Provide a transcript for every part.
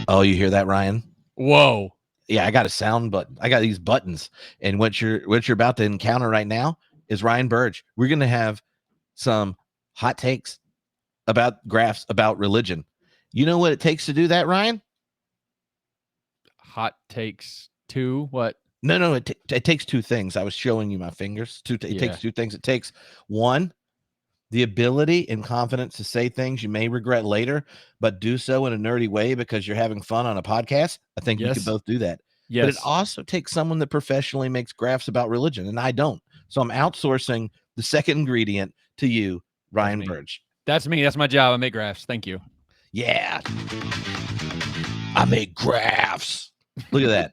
Oh, you hear that, Ryan? Whoa. Yeah, I got a sound button. I got these buttons, and what you're about to encounter right now is Ryan Burge. We're gonna have some hot takes about graphs about religion. You know what it takes to do that, Ryan? Hot takes 2. What? No. It takes two things. I was showing you my fingers. It takes two things. It takes one, the ability and confidence to say things you may regret later, but do so in a nerdy way because you're having fun on a podcast. I think we could both do that. Yes. But it also takes someone that professionally makes graphs about religion, and I don't. So I'm outsourcing the second ingredient to you, Ryan Burge. That's me. That's my job. I make graphs. Thank you. Yeah. I make graphs. Look at that.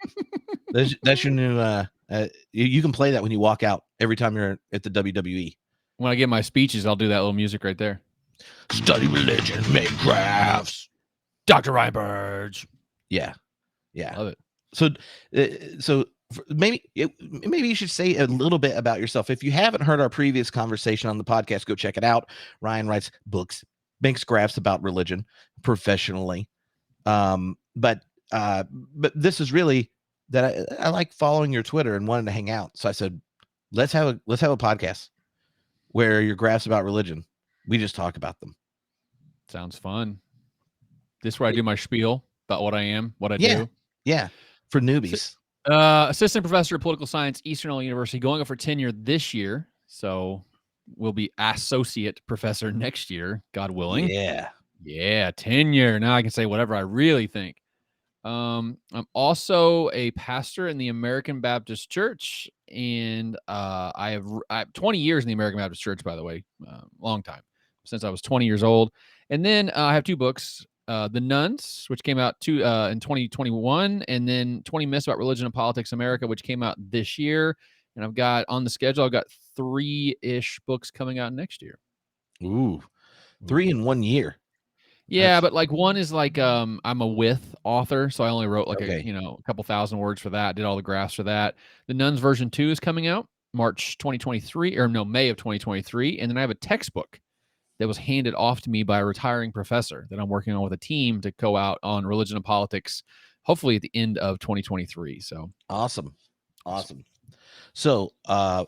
That's your new you can play that when you walk out every time you're at the WWE. When I get my speeches, I'll do that little music right there. Study religion, make graphs. Dr. Ryan Burge. Yeah. Love it. So maybe you should say a little bit about yourself. If you haven't heard our previous conversation on the podcast, go check it out. Ryan writes books, makes graphs about religion professionally. But this is really that I like following your Twitter and wanting to hang out. So I said, let's have a podcast where your graphs about religion. We just talk about them. Sounds fun. This is where I do my spiel about what I am, what I do. Yeah. For newbies. Assistant professor of political science, Eastern Illinois University, going up for tenure this year. So we'll be associate professor next year, God willing. Yeah, tenure. Now I can say whatever I really think. I'm also a pastor in the American Baptist Church, and I have 20 years in the American Baptist Church, by the way, long time, since I was 20 years old. And then I have 2 books, The Nuns, which came out in 2021, and then 20 Myths About Religion and Politics America, which came out this year. And I've got 3-ish books coming out next year. Ooh, 3 in 1 year. Yeah, but like one is like I'm a with author, so I only wrote like a couple thousand words for that, did all the graphs for that. The Nuns version 2 is coming out March 2023, or no, May of 2023, and then I have a textbook that was handed off to me by a retiring professor that I'm working on with a team to go out on religion and politics, hopefully at the end of 2023. So awesome. So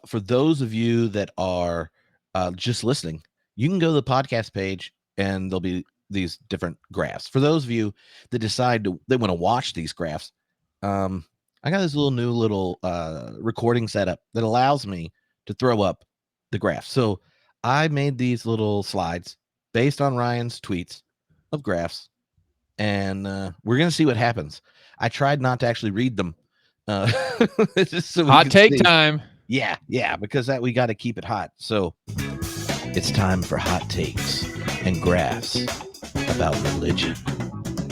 for those of you that are just listening, you can go to the podcast page and there'll be these different graphs. For those of you that decide they want to watch these graphs, I got this new recording setup that allows me to throw up the graphs. So I made these little slides based on Ryan's tweets of graphs, and we're gonna see what happens. I tried not to actually read them. So hot take time. Yeah, because that we got to keep it hot. So it's time for hot takes and graphs about religion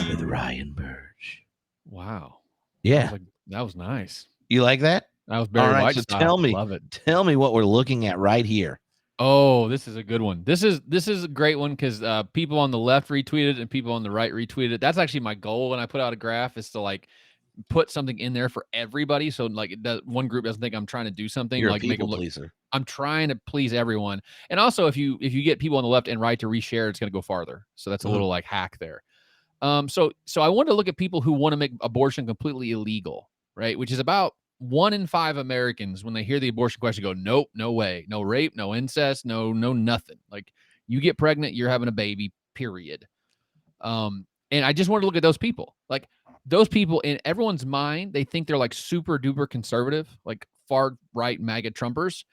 with Ryan Burge. Wow. Yeah. That was nice. You like that? That was Barry White style. Love it. Tell me what we're looking at right here. Oh, this is a good one. This is a great one because people on the left retweeted and people on the right retweeted. That's actually my goal when I put out a graph, is to like put something in there for everybody. So like one group doesn't think I'm trying to do something. You're like a people make them pleaser. I'm trying to please everyone. And also if you get people on the left and right to reshare, it's going to go farther. So that's a little like hack there. So I wanted to look at people who want to make abortion completely illegal, right? Which is about 1 in 5 Americans, when they hear the abortion question, go, nope, no way, no rape, no incest, no nothing. Like, you get pregnant, you're having a baby, period. And I just wanted to look at those people. Like, those people in everyone's mind, they think they're like super duper conservative, like far right MAGA Trumpers.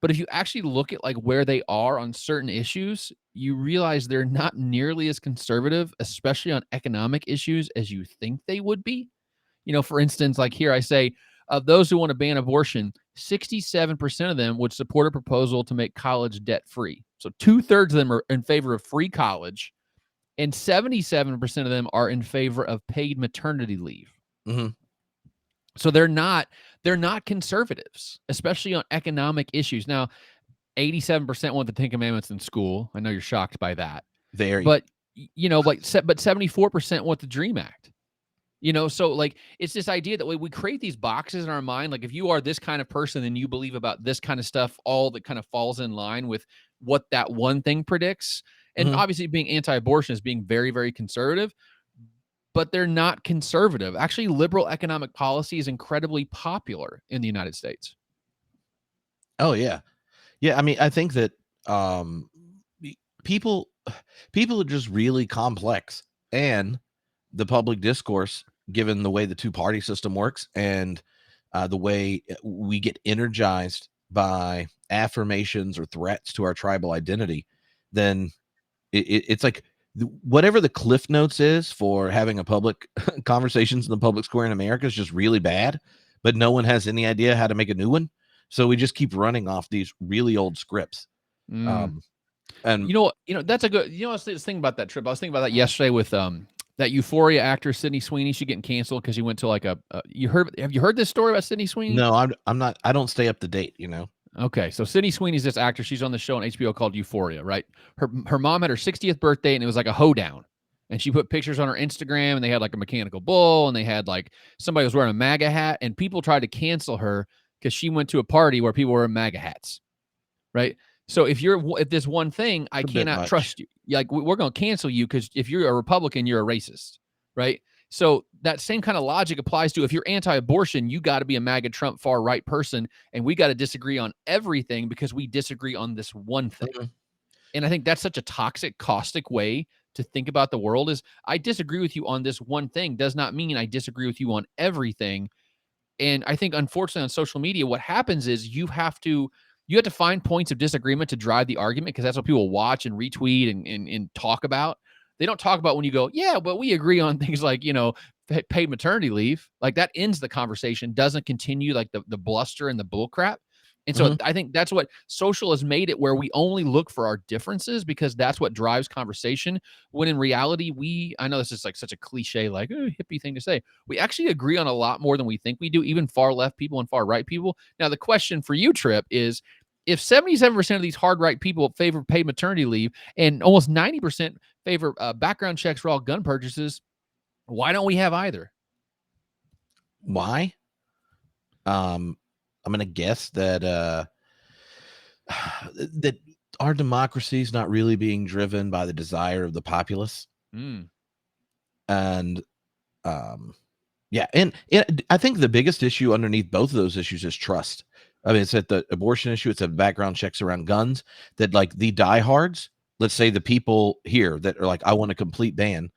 But if you actually look at like where they are on certain issues, you realize they're not nearly as conservative, especially on economic issues, as you think they would be. For instance, like here I say, of those who want to ban abortion, 67% of them would support a proposal to make college debt-free. So 2/3 of them are in favor of free college, and 77% of them are in favor of paid maternity leave. Mm-hmm. So they're not conservatives, especially on economic issues. Now, 87% want the 10 Commandments in school. I know you're shocked by that. Very. But 74% want the DREAM Act. So like it's this idea that we create these boxes in our mind. Like if you are this kind of person, then you believe about this kind of stuff, all that kind of falls in line with what that one thing predicts. And obviously being anti-abortion is being very, very conservative. but they're not conservative. Actually, liberal economic policy is incredibly popular in the United States. Oh yeah. Yeah, I mean, I think that people people are just really complex, and the public discourse, given the way the two-party system works and the way we get energized by affirmations or threats to our tribal identity, then it's like whatever the cliff notes is for having a public conversations in the public square in America is just really bad, but no one has any idea how to make a new one. So we just keep running off these really old scripts. Mm. And That's a good. I was thinking about that Trip. I was thinking about that yesterday with that Euphoria actor Sydney Sweeney. She getting canceled because she went to like a. Have you heard this story about Sydney Sweeney? no, I'm not. I don't stay up to date. Okay, so Sydney Sweeney's this actor. She's on the show on HBO called Euphoria, right? Her mom had her 60th birthday, and it was like a hoedown. And she put pictures on her Instagram, and they had like a mechanical bull, and they had like somebody was wearing a MAGA hat, and people tried to cancel her because she went to a party where people were in MAGA hats, right? So if this one thing, I cannot trust you. Like we're going to cancel you because if you're a Republican, you're a racist, right? So that same kind of logic applies to if you're anti-abortion, you got to be a MAGA Trump far right person, and we got to disagree on everything because we disagree on this one thing. Mm-hmm. And I think that's such a toxic, caustic way to think about the world is I disagree with you on this one thing does not mean I disagree with you on everything. And I think unfortunately on social media, what happens is you have to find points of disagreement to drive the argument because that's what people watch and retweet and talk about. They don't talk about when you go, yeah, but we agree on things like, paid maternity leave. Like that ends the conversation, doesn't continue like the bluster and the bull crap. And so I think that's what social has made it where we only look for our differences because that's what drives conversation. When in reality, I know this is like such a cliche, like hippie thing to say. We actually agree on a lot more than we think we do, even far left people and far right people. Now, the question for you, Tripp, is if 77% of these hard right people favor paid maternity leave and almost 90% favor background checks for all gun purchases, why don't we have either? Why? I'm going to guess that that our democracy is not really being driven by the desire of the populace. And yeah, and I think the biggest issue underneath both of those issues is trust. I mean, it's at the abortion issue, it's at background checks around guns, that like the diehards, let's say the people here that are like, I want a complete ban,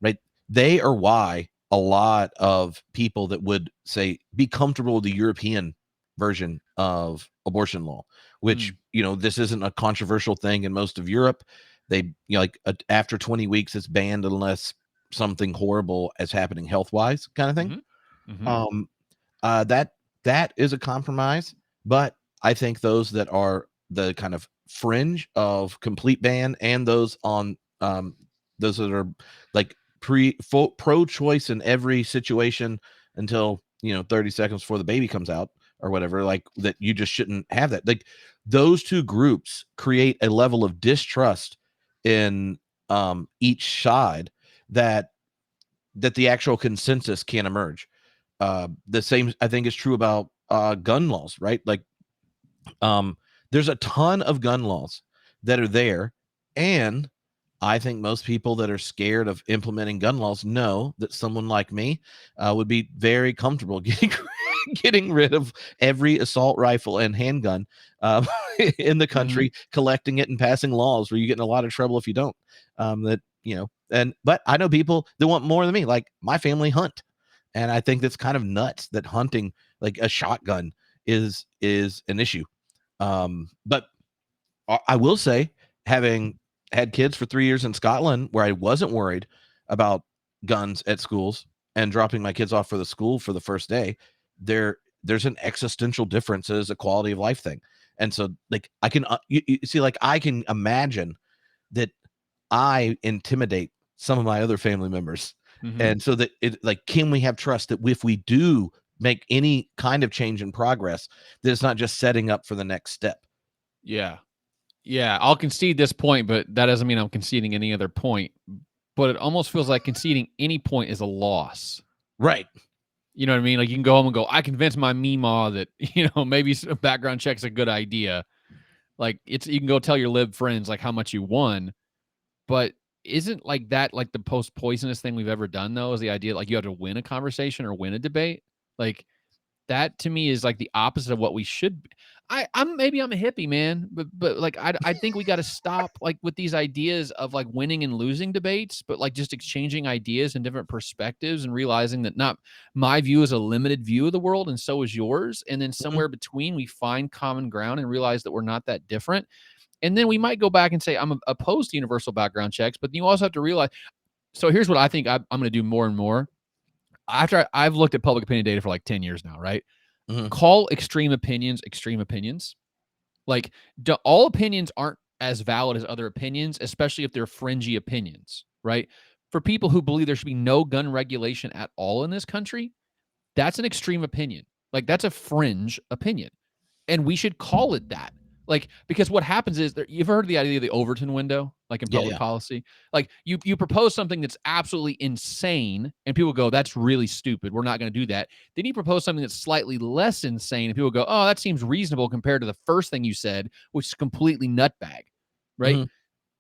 right? They are why a lot of people that would say be comfortable with the European version of abortion law, which, this isn't a controversial thing in most of Europe. They, like after 20 weeks, it's banned unless something horrible is happening health-wise, kind of thing. That is a compromise, but I think those that are the kind of fringe of complete ban and those on those that are like pro-choice in every situation until 30 seconds before the baby comes out or whatever, like that you just shouldn't have that. Like those two groups create a level of distrust in each side that the actual consensus can't emerge. The same I think is true about gun laws, right? Like there's a ton of gun laws that are there, and I think most people that are scared of implementing gun laws know that someone like me would be very comfortable getting rid of every assault rifle and handgun in the country, collecting it and passing laws where you get in a lot of trouble if you don't. But I know people that want more than me. Like my family hunt, and I think that's kind of nuts that hunting like a shotgun is an issue. But I will say, having had kids for 3 years in Scotland where I wasn't worried about guns at schools and dropping my kids off for the school for the first day, there's an existential difference as a quality of life thing. And so like I can you see, like I can imagine that I intimidate some of my other family members. And so that can we have trust that if we do make any kind of change in progress, that it's not just setting up for the next step. Yeah. I'll concede this point, but that doesn't mean I'm conceding any other point. But it almost feels like conceding any point is a loss. Right. You know what I mean? Like you can go home and go, I convinced my Meemaw that, maybe a background check's a good idea. Like you can go tell your lib friends like how much you won, but isn't like that like the most poisonous thing we've ever done though? Is the idea like you have to win a conversation or win a debate? Like that to me is like the opposite of what we should be. I'm maybe I'm a hippie, man, but like I think we got to stop like with these ideas of like winning and losing debates, but like just exchanging ideas and different perspectives and realizing that not my view is a limited view of the world and so is yours, and then Mhm. somewhere between we find common ground and realize that we're not that different. And then we might go back and say I'm opposed to universal background checks, but you also have to realize. So here's what I think I'm going to do more and more. After I've looked at public opinion data for like 10 years now, right? Mhm. Call extreme opinions extreme opinions. Like, all opinions aren't as valid as other opinions, especially if they're fringy opinions, right? For people who believe there should be no gun regulation at all in this country, that's an extreme opinion. Like, that's a fringe opinion, and we should call it that. Like, because what happens is you've heard the idea of the Overton window, like in Yeah, public yeah. policy. Like you propose something that's absolutely insane, and people go, "That's really stupid. We're not going to do that." Then you propose something that's slightly less insane, and people go, "Oh, that seems reasonable compared to the first thing you said, which is completely nutbag." Right? Mhm.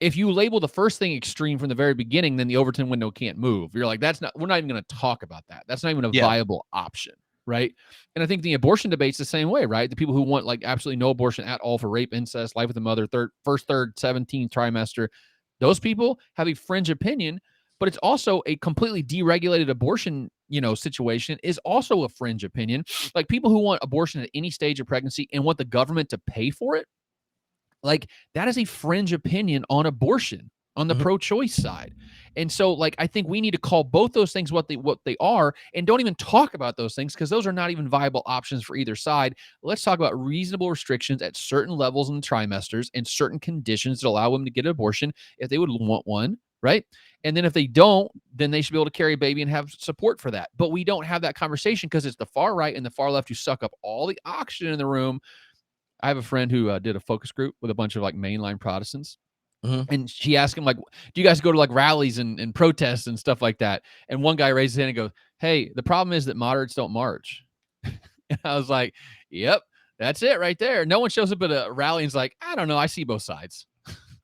If you label the first thing extreme from the very beginning, then the Overton window can't move. You're like, that's not, we're not even going to talk about that. That's not even a Yeah. viable option. Right. And I think the abortion debate's the same way, right? The people who want like absolutely no abortion at all for rape, incest, life with the mother, first, third, 17th trimester, those people have a fringe opinion, but it's also a completely deregulated abortion, situation is also a fringe opinion. Like people who want abortion at any stage of pregnancy and want the government to pay for it, like that is a fringe opinion on abortion on the Mhm. pro-choice side. And so like I think we need to call both those things what they are, and don't even talk about those things because those are not even viable options for either side. Let's talk about reasonable restrictions at certain levels in the trimesters and certain conditions that allow women to get an abortion if they would want one, right? And then if they don't, then they should be able to carry a baby and have support for that. But we don't have that conversation because it's the far right and the far left who suck up all the oxygen in the room. I have a friend who did a focus group with a bunch of like mainline Protestants. Mhm. And she asked him, like, do you guys go to like rallies and protests and stuff like that? And one guy raised his hand and goes, "Hey, the problem is that moderates don't march." And I was like, yep, that's it right there. No one shows up at a rally and's like, I don't know, I see both sides.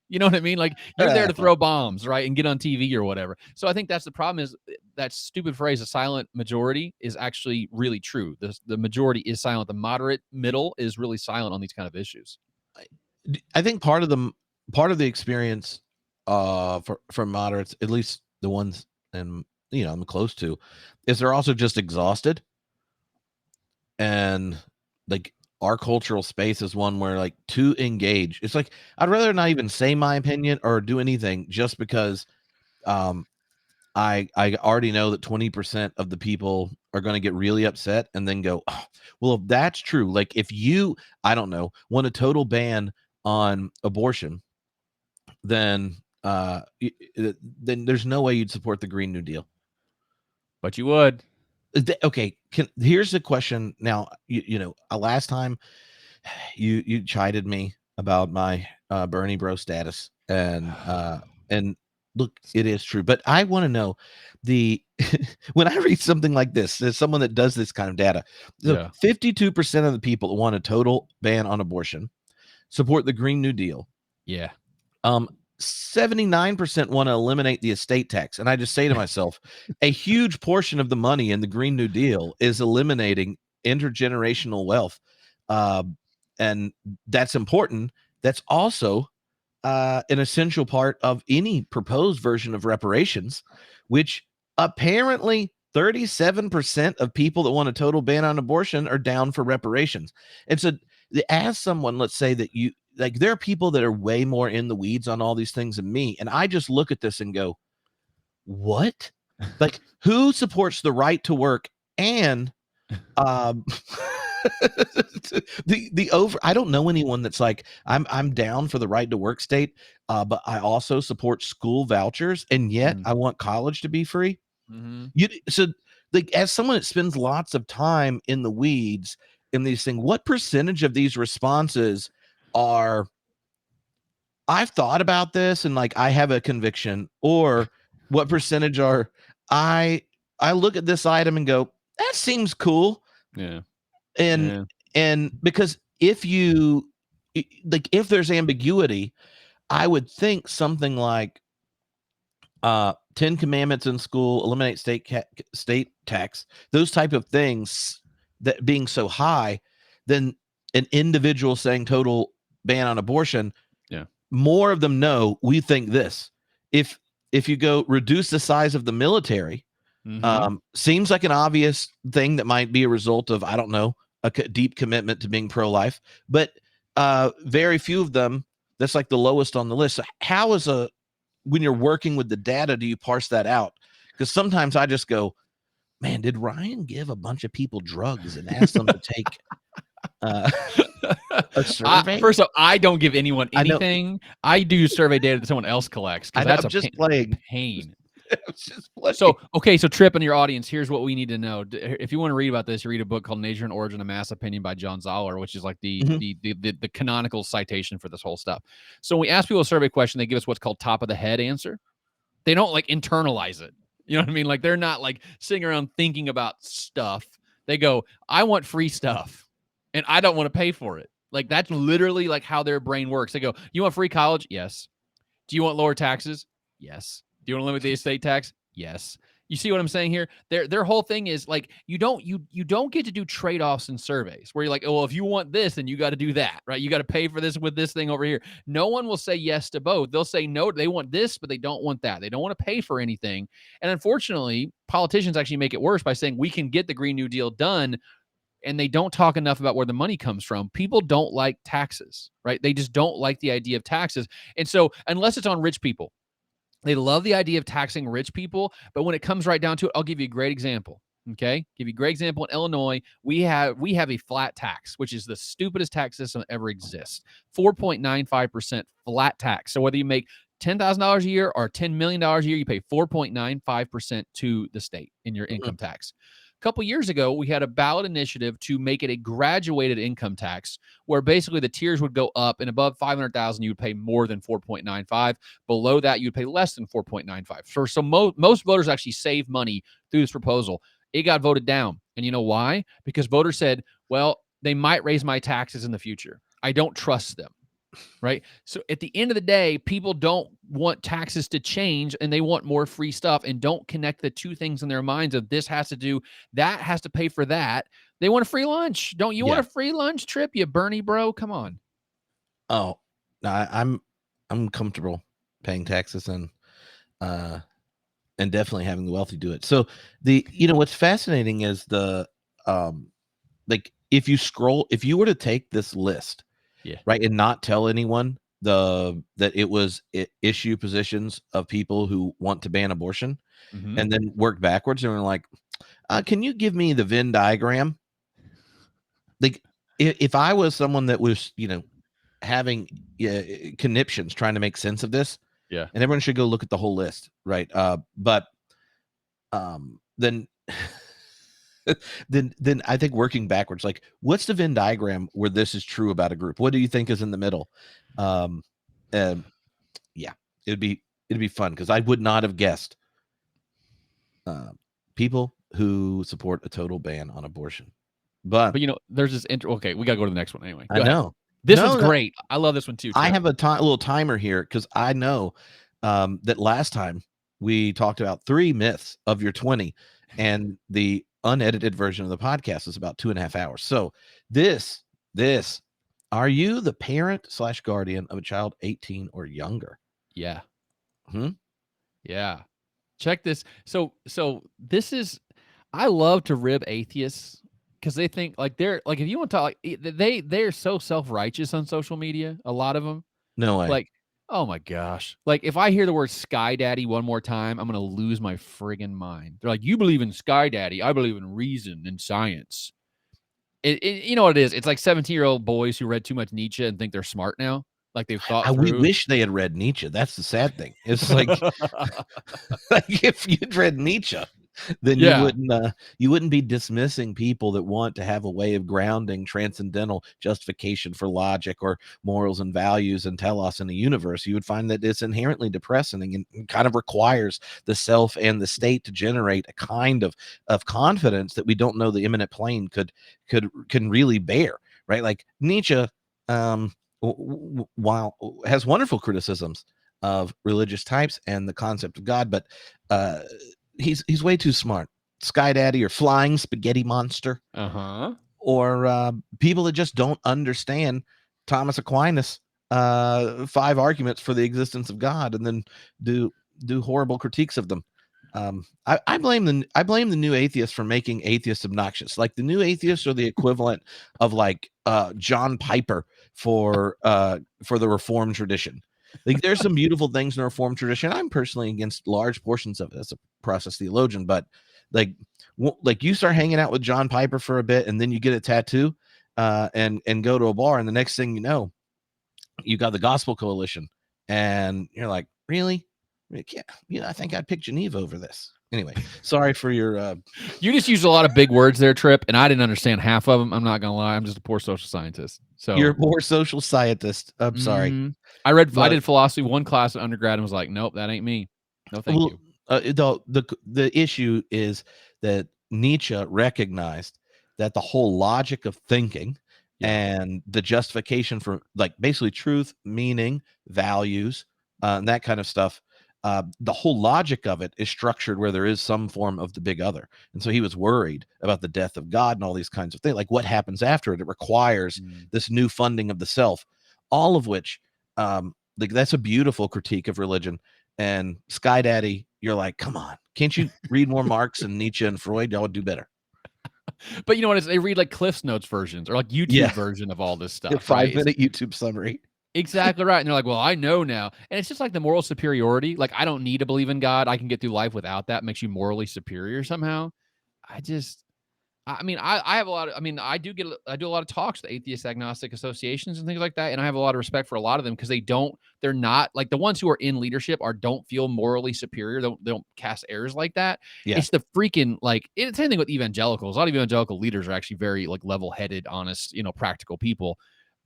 You know what I mean? Like you're there to throw bombs, right? And get on TV or whatever. So I think that's the problem is that stupid phrase, a silent majority, is actually really true. The majority is silent. The moderate middle is really silent on these kind of issues. I think part of the experience for moderates, at least the ones and I'm close to, is they're also just exhausted. And like our cultural space is one where like to engage, it's like I'd rather not even say my opinion or do anything just because um I already know that 20% of the people are going to get really upset and then go, "Oh, well, if that's true, like if you, I don't know, want a total ban on abortion, then then there's no way you'd support the Green New Deal." But you would. Okay, here's the question now. Last time you chided me about my Bernie bro status, and look, it is true, but I want to know the when I read something like this, there's someone that does this kind of data. So Yeah. 52% of the people that want a total ban on abortion support the Green New Deal. Yeah. 79% want to eliminate the estate tax. And I just say to myself, a huge portion of the money in the Green New Deal is eliminating intergenerational wealth. Uh, and that's important. That's also an essential part of any proposed version of reparations, which apparently 37% of people that want a total ban on abortion are down for reparations. And so, as someone, let's say that you like, there are people that are way more in the weeds on all these things than me. And I just look at this and go, what? Like, who supports the right to work and um the over I don't know anyone that's like I'm down for the right to work state, but I also support school vouchers and yet Mm. I want college to be free. Mm-hmm. So like, as someone that spends lots of time in the weeds in these things, what percentage of these responses are I've thought about this and like I have a conviction, or what percentage are I I look at this item and go, that seems cool. Yeah. and Yeah. and because if you like, if there's ambiguity, I would think something like Ten Commandments in school, eliminate state tax, those type of things that being so high, then an individual saying total ban on abortion, Yeah. more of them know we think this. If you go reduce the size of the military, seems like an obvious thing that might be a result of, I don't know, a deep commitment to being pro-life, but very few of them, that's like the lowest on the list. So how is when you're working with the data, do you parse that out? Because sometimes I just go, man, did Ryan give a bunch of people drugs and ask them to take a survey? First off, I don't give anyone I know. anything. I do survey data that someone else collects because that's I'm a just playing. pain. Just playing. So, okay, so Tripp and your audience, here's what we need to know. If you want to read about this, you read a book called Nature and Origin of Mass Opinion by John Zoller, which is like the canonical citation for this whole stuff. So when we ask people a survey question, they give us what's called top of the head answer. They don't like internalize it. You know what I mean? Like they're not like sitting around thinking about stuff. They go, I want free stuff and I don't want to pay for it. Like that's literally like how their brain works. They go, you want free college? Yes. Do you want lower taxes? Yes. Do you want to limit the estate tax? Yes. You see what I'm saying here? Their whole thing is like you don't get to do trade-offs in surveys where you're like, oh, well, if you want this, then you got to do that, right? You got to pay for this with this thing over here. No one will say yes to both. They'll say no, they want this, but they don't want that. They don't want to pay for anything. And unfortunately, politicians actually make it worse by saying we can get the Green New Deal done, and they don't talk enough about where the money comes from. People don't like taxes, right? They just don't like the idea of taxes. And so unless it's on rich people, they love the idea of taxing rich people, but when it comes right down to it, I'll give you a great example. Okay, give you a great example. In Illinois, we have a flat tax, which is the stupidest tax system that ever exists. 4.95% flat tax. So whether you make $10,000 a year or $10 million a year, you pay 4.95% to the state in your income tax. A couple years ago, we had a ballot initiative to make it a graduated income tax, where basically the tiers would go up, and above 500,000, you would pay more than 4.95. Below that, you'd pay less than 4.95. So most voters actually save money through this proposal. It got voted down, and you know why? Because voters said, "Well, they might raise my taxes in the future. I don't trust them." Right. So at the end of the day, people don't want taxes to change and they want more free stuff and don't connect the two things in their minds of this has to do, that has to pay for that. They want a free lunch. Don't you want a free lunch, Tripp? You Bernie bro? Come on. Oh, I'm comfortable paying taxes and definitely having the wealthy do it. So what's fascinating is like if you were to take this list, right, and not tell anyone that it was issue positions of people who want to ban abortion, and then work backwards, and we're like, can you give me the Venn diagram? Like if I was someone that was having conniptions trying to make sense of this, and everyone should go look at the whole list, right? But then then I think working backwards, like what's the Venn diagram where this is true about a group? What do you think is in the middle? Yeah, it'd be fun because I would not have guessed people who support a total ban on abortion. But there's this okay, we got to go to the next one anyway. I know this one's great. I love this one too. I have a little timer here because I know that last time we talked about 3 myths of your 20, and the unedited version of the podcast is about 2.5 hours. So this, are you the parent / guardian of a child 18 or younger? Yeah. Yeah. Check this. So this is, I love to rib atheists because they think like they're like, if you want to talk, like they're so self-righteous on social media. A lot of them. No way. Like, oh my gosh. Like if I hear the word Sky Daddy one more time, I'm going to lose my friggin' mind. They're like, you believe in Sky Daddy. I believe in reason and science. You know what it is? It's like 17-year-old boys who read too much Nietzsche and think they're smart now. Like they've thought through. We wish they had read Nietzsche. That's the sad thing. It's like, like if you'd read Nietzsche, then you wouldn't be dismissing people that want to have a way of grounding transcendental justification for logic or morals and values and telos in the universe. You would find that it's inherently depressing and kind of requires the self and the state to generate a kind of confidence that we don't know the imminent plane can really bear, right? Like Nietzsche, while has wonderful criticisms of religious types and the concept of God, but uh, he's way too smart. Sky Daddy or Flying Spaghetti Monster, or people that just don't understand Thomas Aquinas' 5 arguments for the existence of God, and then do horrible critiques of them. I blame the new atheists for making atheists obnoxious. Like, the new atheists are the equivalent of like John Piper for the Reformed tradition. Like, there's some beautiful things in the Reformed tradition. I'm personally against large portions of it as a process theologian, but like like you start hanging out with John Piper for a bit, and then you get a tattoo, and go to a bar, and the next thing you know, you got the Gospel Coalition, and you're like, really? Yeah, I think I'd pick Geneva over this. Anyway, sorry for your. You just used a lot of big words there, Tripp, and I didn't understand half of them. I'm not gonna lie. I'm just a poor social scientist. So You're a poor social scientist. I'm sorry. I But did philosophy 1 class in undergrad and was like, nope, that ain't me. No, thank you. The issue is that Nietzsche recognized that the whole logic of thinking and the justification for, like, basically truth, meaning, values, and that kind of stuff, the whole logic of it is structured where there is some form of the big other. And so he was worried about the death of God and all these kinds of things. Like, what happens after it? It requires this new funding of the self, all of which, like, that's a beautiful critique of religion. And Sky Daddy, you're like, come on, can't you read more Marx and Nietzsche and Freud? Y'all would do better. But you know what? They read like Cliff's Notes versions or like YouTube version of all this stuff. 5-minute YouTube summary. Exactly right. And they're like, well, I know now. And it's just like the moral superiority. Like, I don't need to believe in God. I can get through life without that. It makes you morally superior somehow. I mean, I have a lot of, I mean, I do a lot of talks to atheist agnostic associations and things like that. And I have a lot of respect for a lot of them because they're not like the ones who are in leadership don't feel morally superior. They don't cast airs like that. Yeah. It's the freaking, like, it's the same thing with evangelicals. A lot of evangelical leaders are actually very like level-headed, honest, practical people.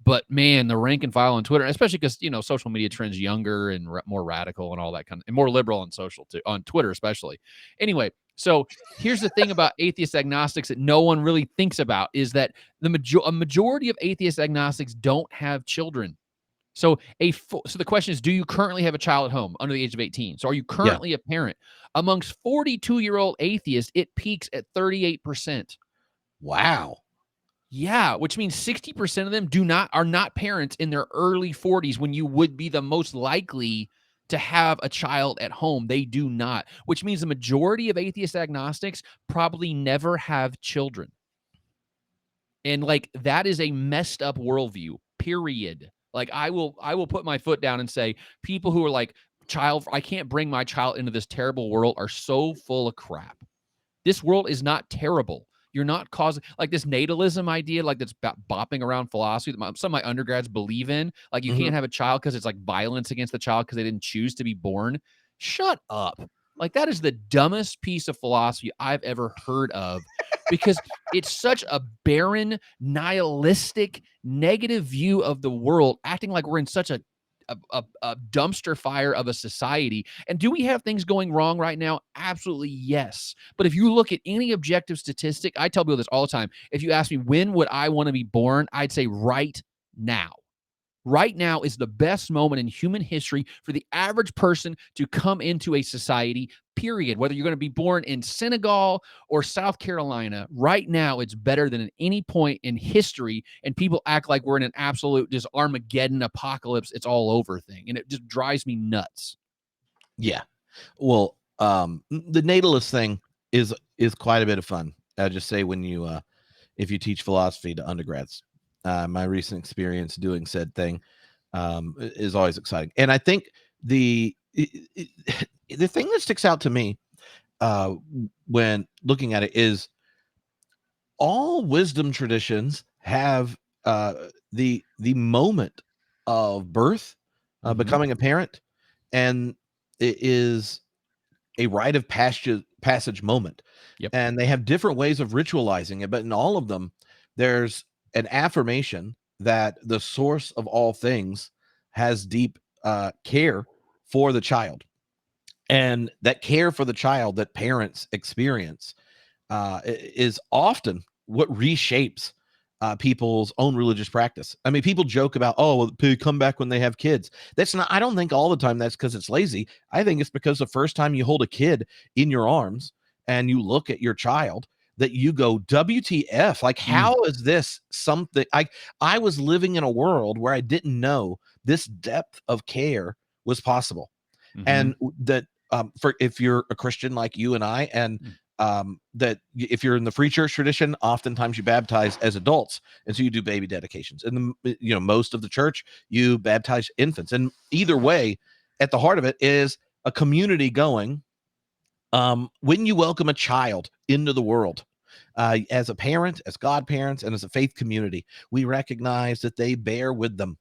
But man, the rank and file on Twitter, especially because, social media trends younger and more radical and all that kind of, and more liberal on social too, on Twitter, especially. Anyway, so here's the thing about atheist agnostics that no one really thinks about is that a majority of atheist agnostics don't have children. So the question is, do you currently have a child at home under the age of 18? So are you currently a parent? Amongst 42-year-old atheists, it peaks at 38%. Wow. Yeah, which means 60% of them are not parents in their early 40s when you would be the most likely to have a child at home. They do not, which means the majority of atheist agnostics probably never have children. And like, that is a messed up worldview, period. Like, I will put my foot down and say people who are like, I can't bring my child into this terrible world are so full of crap. This world is not terrible. You're not causing, like, this natalism idea, like, that's bopping around philosophy that some of my undergrads believe in. Like, you can't have a child because it's like violence against the child because they didn't choose to be born. Shut up. Like, that is the dumbest piece of philosophy I've ever heard of because it's such a barren, nihilistic, negative view of the world, acting like we're in such a dumpster fire of a society. And do we have things going wrong right now? Absolutely yes. But if you look at any objective statistic, I tell people this all the time. If you ask me when would I want to be born, I'd say right now. Right now is the best moment in human history for the average person to come into a society, period. Whether you're going to be born in Senegal or South Carolina, right now it's better than at any point in history. And people act like we're in an absolute just Armageddon apocalypse, it's all over thing. And it just drives me nuts. Yeah. Well, the natalist thing is quite a bit of fun. I just say, when you if you teach philosophy to undergrads, my recent experience doing said thing is always exciting. And I think the thing that sticks out to me when looking at it is all wisdom traditions have the moment of birth, becoming a parent, and it is a rite of passage moment. Yep. And they have different ways of ritualizing it, but in all of them, there's an affirmation that the source of all things has deep care for the child. And that care for the child that parents experience is often what reshapes people's own religious practice. I mean, people joke about, oh, well, they come back when they have kids. That's not, I don't think all the time that's because it's lazy. I think it's because the first time you hold a kid in your arms and you look at your child, that you go, WTF, like, how is this something? I was living in a world where I didn't know this depth of care was possible. And that for if you're a Christian like you and I, and that if you're in the free church tradition, oftentimes you baptize as adults, and so you do baby dedications. And most of the church, you baptize infants. And either way, at the heart of it is a community going. When you welcome a child into the world, as a parent, as godparents, and as a faith community, we recognize that they bear with them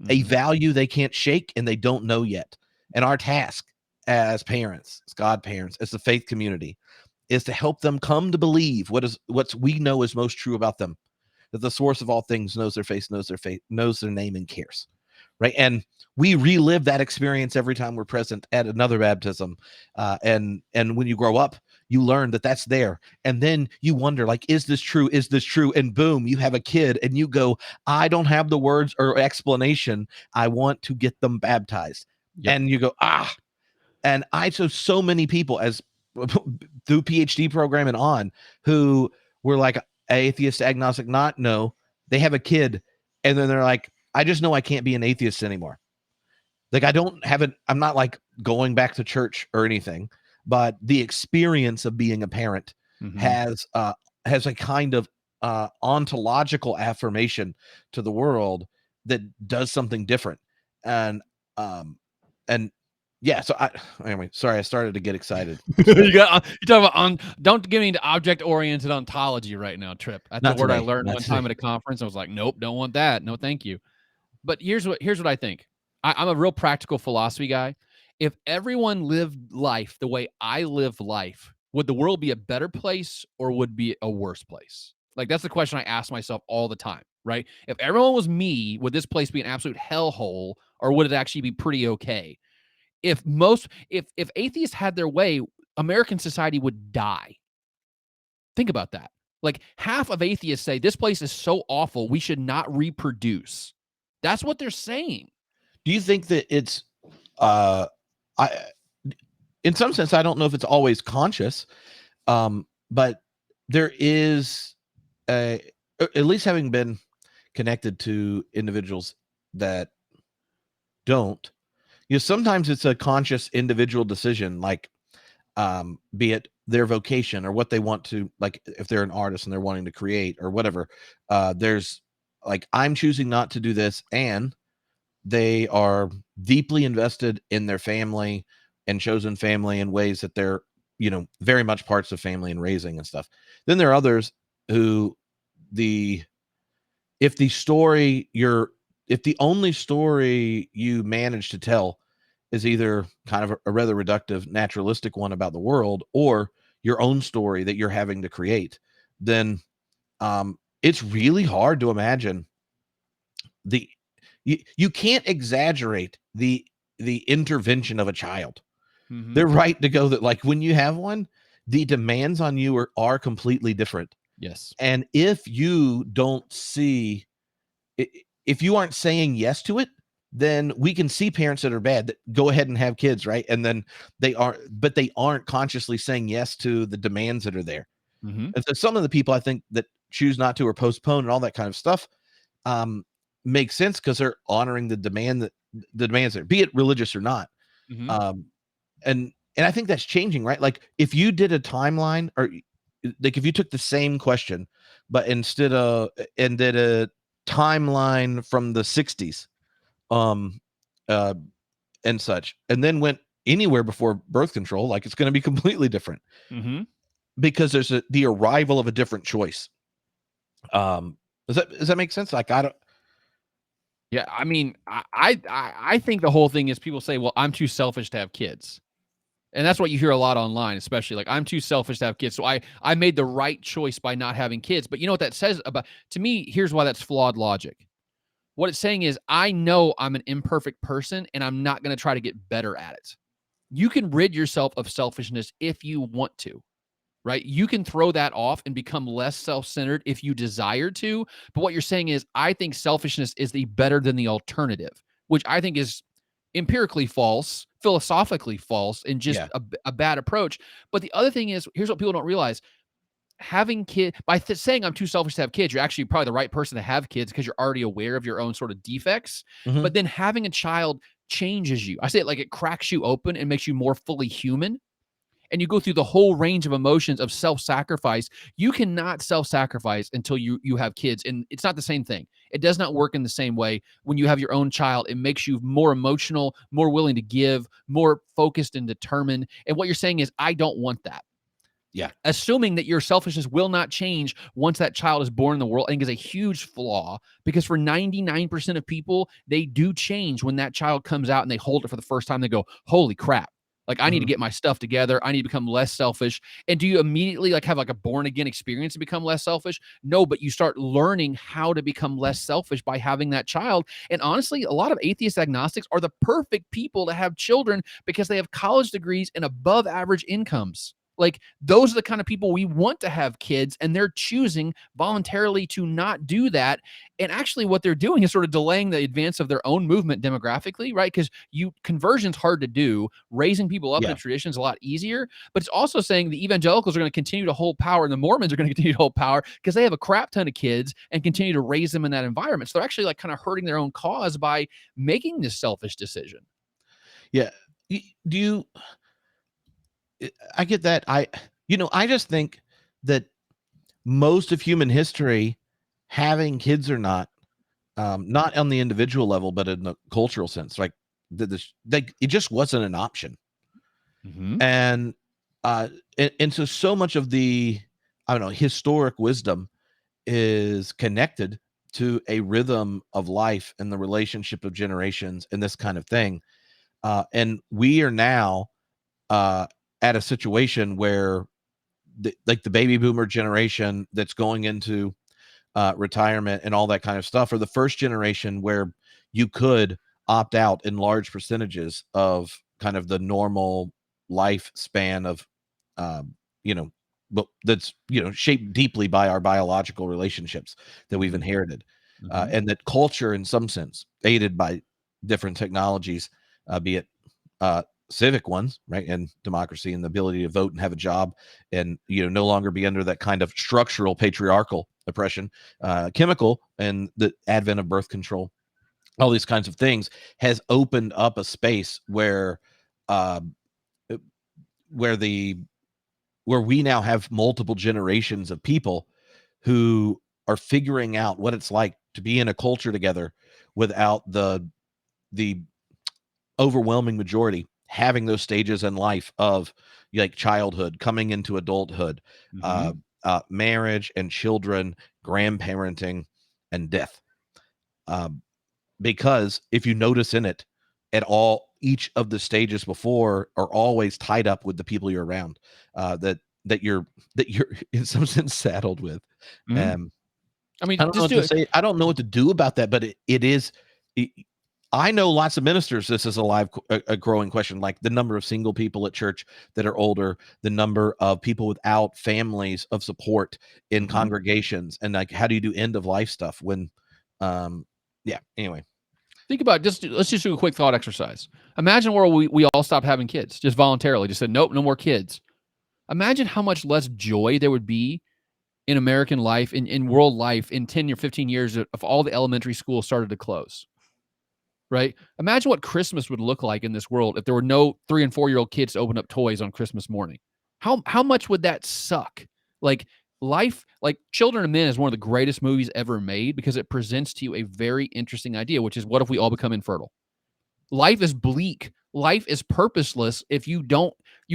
a value they can't shake and they don't know yet. And our task as parents, as godparents, as the faith community, is to help them come to believe what we know is most true about them, that the source of all things knows their face, knows their name, and cares. Right. And we relive that experience every time we're present at another baptism. And when you grow up, you learn that that's there. And then you wonder, like, is this true? Is this true? And boom, you have a kid and you go, I don't have the words or explanation. I want to get them baptized. And you go, and I saw so many people as through PhD program and on, who were like atheist, agnostic, they have a kid. And then they're like, I just know I can't be an atheist anymore. Like, I'm not like going back to church or anything, but the experience of being a parent has a kind of ontological affirmation to the world that does something different. And yeah, so anyway, sorry, I started to get excited. You talk about don't get me into object-oriented ontology right now, Tripp. That's Not the word I today. learned Not one today. time at a conference. I was like, nope, don't want that. No, thank you. But here's what I think. I'm a real practical philosophy guy. If everyone lived life the way I live life, would the world be a better place or would it be a worse place? Like, that's the question I ask myself all the time, right? If everyone was me, would this place be an absolute hellhole or would it actually be pretty okay? If atheists had their way, American society would die. Think about that. Like, half of atheists say this place is so awful, we should not reproduce. That's what they're saying. Do you think that it's I in some sense, I don't know if it's always conscious, but there is at least having been connected to individuals that don't, sometimes it's a conscious individual decision, like be it their vocation or what they want to, like if they're an artist and they're wanting to create or whatever, there's like, I'm choosing not to do this, and they are deeply invested in their family and chosen family in ways that they're, very much parts of family and raising and stuff. Then there are others who if the only story you manage to tell is either kind of a rather reductive naturalistic one about the world or your own story that you're having to create, then it's really hard to imagine you can't exaggerate the intervention of a child. They're right to go that, like, when you have one, the demands on you are completely different. Yes. And if you don't see, if you aren't saying yes to it, then we can see parents that are bad that go ahead and have kids, right? And then they aren't consciously saying yes to the demands that are there. And so some of the people I think that choose not to or postpone and all that kind of stuff makes sense because they're honoring the demands there, be it religious or not. And I think that's changing, right? Like, if you did a timeline, or like if you took the same question, but instead of and did a timeline from the 60s, and such, and then went anywhere before birth control, like, it's going to be completely different because there's the arrival of a different choice. Does that make sense? Like, I don't. Yeah, I mean, I think the whole thing is people say, well, I'm too selfish to have kids. And that's what you hear a lot online, especially, like, I'm too selfish to have kids. So I made the right choice by not having kids. But you know what that says about, to me, here's why that's flawed logic. What it's saying is, I know I'm an imperfect person and I'm not going to try to get better at it. You can rid yourself of selfishness if you want to, right? You can throw that off and become less self-centered if you desire to. But what you're saying is, I think selfishness is the better than the alternative, which I think is empirically false, philosophically false, and just Yeah. a bad approach. But the other thing is, here's what people don't realize: having kids, by saying I'm too selfish to have kids, you're actually probably the right person to have kids because you're already aware of your own sort of defects. Hmm. But then having a child changes you. I say it like it cracks you open and makes you more fully human, and you go through the whole range of emotions of self-sacrifice. You cannot self-sacrifice until you have kids, and it's not the same thing. It does not work in the same way. When you have your own child, it makes you more emotional, more willing to give, more focused and determined. And what you're saying is, I don't want that. Yeah. Assuming that your selfishness will not change once that child is born in the world, I think is a huge flaw, because for 99% of people, they do change when that child comes out and they hold it for the first time. They go, holy crap. Like, I need to Hmm. get my stuff together. I need to become less selfish. And do you immediately like have like a born again experience to become less selfish? No, but you start learning how to become less selfish by having that child. And honestly, a lot of atheist agnostics are the perfect people to have children because they have college degrees and above average incomes. Like, those are the kind of people we want to have kids, and they're choosing voluntarily to not do that. And actually, what they're doing is sort of delaying the advance of their own movement demographically, right? Because conversion's hard to do. Raising people up in the Yeah. tradition is a lot easier. But it's also saying the evangelicals are going to continue to hold power, and the Mormons are going to continue to hold power because they have a crap ton of kids and continue to raise them in that environment. So they're actually like kind of hurting their own cause by making this selfish decision. Yeah. Do you? I get that. I just think that most of human history, having kids or not on the individual level, but in the cultural sense, like it just wasn't an option. Mm-hmm. And and so much of the, I don't know, historic wisdom is connected to a rhythm of life and the relationship of generations and this kind of thing. And we are now uh, at a situation where like the baby boomer generation that's going into retirement and all that kind of stuff, or the first generation where you could opt out in large percentages of kind of the normal lifespan of, um, you know, but that's, shaped deeply by our biological relationships that we've Mm-hmm. inherited, Mm-hmm. and that culture, in some sense, aided by different technologies, be it civic ones, right, and democracy and the ability to vote and have a job, and no longer be under that kind of structural patriarchal oppression, chemical, and the advent of birth control, all these kinds of things has opened up a space uh, where the where we now have multiple generations of people who are figuring out what it's like to be in a culture together without the overwhelming majority having those stages in life of, like, childhood coming into adulthood, Mm-hmm. marriage and children, grandparenting, and death. Um, because if you notice in it at all, each of the stages before are always tied up with the people you're around, that you're in some sense saddled with. Mm-hmm. Um, I I mean, don't know just what do to it. say. I don't know what to do about that, but it is. It, I know lots of ministers. This is a growing question. Like the number of single people at church that are older, the number of people without families of support in Mm-hmm. congregations, and like how do you do end of life stuff when, yeah. Anyway, Think about let's just do a quick thought exercise. Imagine where we all stopped having kids just voluntarily, just said, nope, no more kids. Imagine how much less joy there would be in American life, in world life, in 10 or 15 years if all the elementary schools started to close, right? Imagine what Christmas would look like in this world if there were no 3 and 4-year-old kids to open up toys on Christmas morning. How much would that suck? Like, life, like Children of Men is one of the greatest movies ever made because it presents to you a very interesting idea, which is, what if we all become infertile? Life is bleak. Life is purposeless if you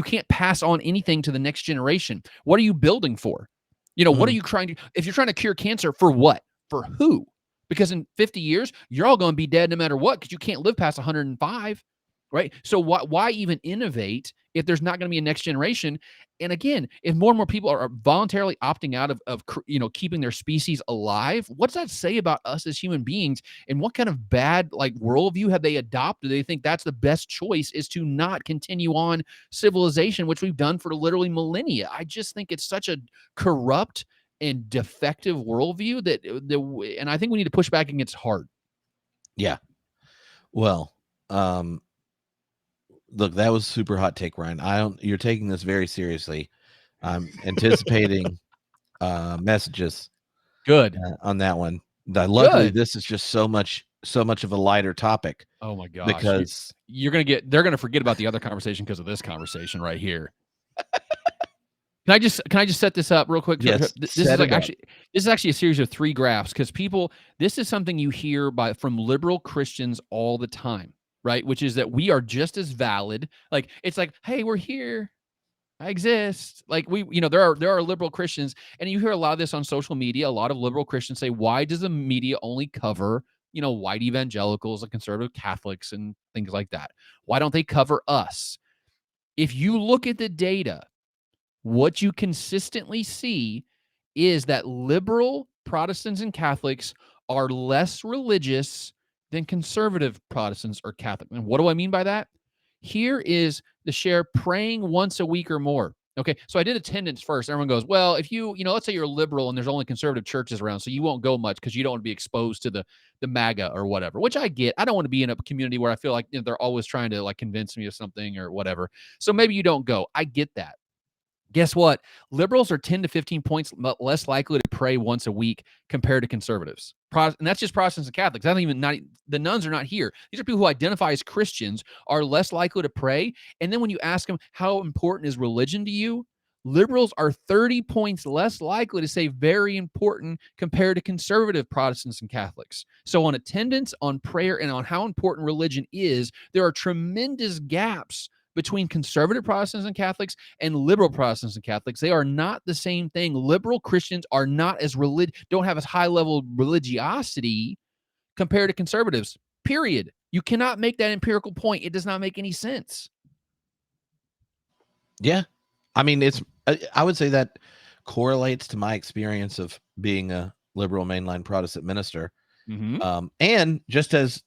can't pass on anything to the next generation. What are you building for? What are mhm. you trying to, if you're trying to cure cancer, for what? For who? Because in 50 years, you're all going to be dead no matter what, because you can't live past 105. right? So why even innovate if there's not going to be a next generation? And again, if more and more people are voluntarily opting out of keeping their species alive, what's that say about us as human beings? And what kind of bad like worldview have they adopted? They think that's the best choice is to not continue on civilization, which we've done for literally millennia. I just think it's such a corrupt and defective worldview and I think we need to push back against hard. Yeah. Well, look, that was super hot take, Ryan. You're taking this very seriously. I'm anticipating messages Good. on that one. Luckily, Good. this is just so much of a lighter topic. Oh my gosh. Because they're gonna forget about the other conversation because of this conversation right here. Can I just set this up real quick? Yes, This is actually a series of 3 graphs because this is something you hear from liberal Christians all the time, right? Which is that we are just as valid. Like it's like, hey, we're here. I exist. Like there are liberal Christians, and you hear a lot of this on social media. A lot of liberal Christians say, why does the media only cover, white evangelicals and conservative Catholics and things like that? Why don't they cover us? If you look at the data, what you consistently see is that liberal Protestants and Catholics are less religious than conservative Protestants or Catholic. And what do I mean by that? Here is the share praying once a week or more. Okay, so I did attendance first. Everyone goes, well, if let's say you're liberal and there's only conservative churches around, so you won't go much because you don't want to be exposed to the MAGA or whatever, which I get. I don't want to be in a community where I feel like they're always trying to like convince me of something or whatever. So maybe you don't go. I get that. Guess what? Liberals are 10 to 15 points less likely to pray once a week compared to conservatives. And that's just Protestants and Catholics. The nuns are not here. These are people who identify as Christians, are less likely to pray. And then when you ask them, how important is religion to you? Liberals are 30 points less likely to say very important compared to conservative Protestants and Catholics. So on attendance, on prayer, and on how important religion is, there are tremendous gaps between conservative Protestants and Catholics and liberal Protestants and Catholics. They are not the same thing. Liberal Christians are not don't have as high level of religiosity compared to conservatives, period. You cannot make that empirical point. It does not make any sense. Yeah. I mean, I would say that correlates to my experience of being a liberal mainline Protestant minister. Mm-hmm. And just as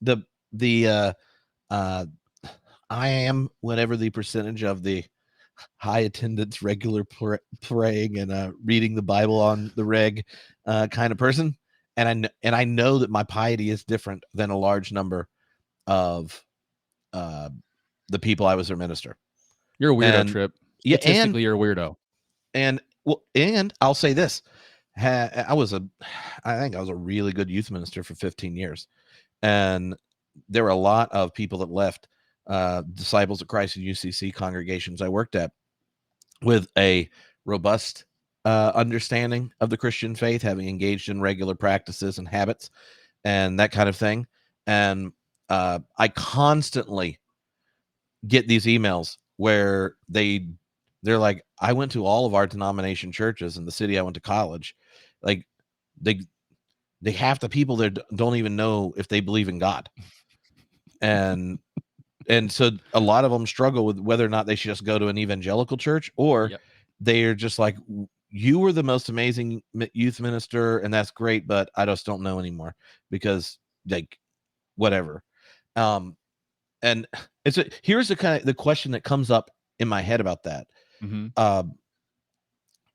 I am whatever the percentage of the high attendance, regular praying and reading the Bible on the reg kind of person. And I know that my piety is different than a large number of the people I was their minister. You're a weirdo, Tripp. Yeah, statistically, you're a weirdo. And I'll say this: I think I was a really good youth minister for 15 years, and there were a lot of people that left Disciples of Christ and UCC congregations I worked at with a robust understanding of the Christian faith, having engaged in regular practices and habits and that kind of thing. And I constantly get these emails where they're like, I went to all of our denomination churches in the city I went to college. Like they half the people there don't even know if they believe in God. And so a lot of them struggle with whether or not they should just go to an evangelical church, or they're just like, you were the most amazing youth minister and that's great, but I just don't know anymore because like whatever. And here's the question that comes up in my head about that. Mm-hmm.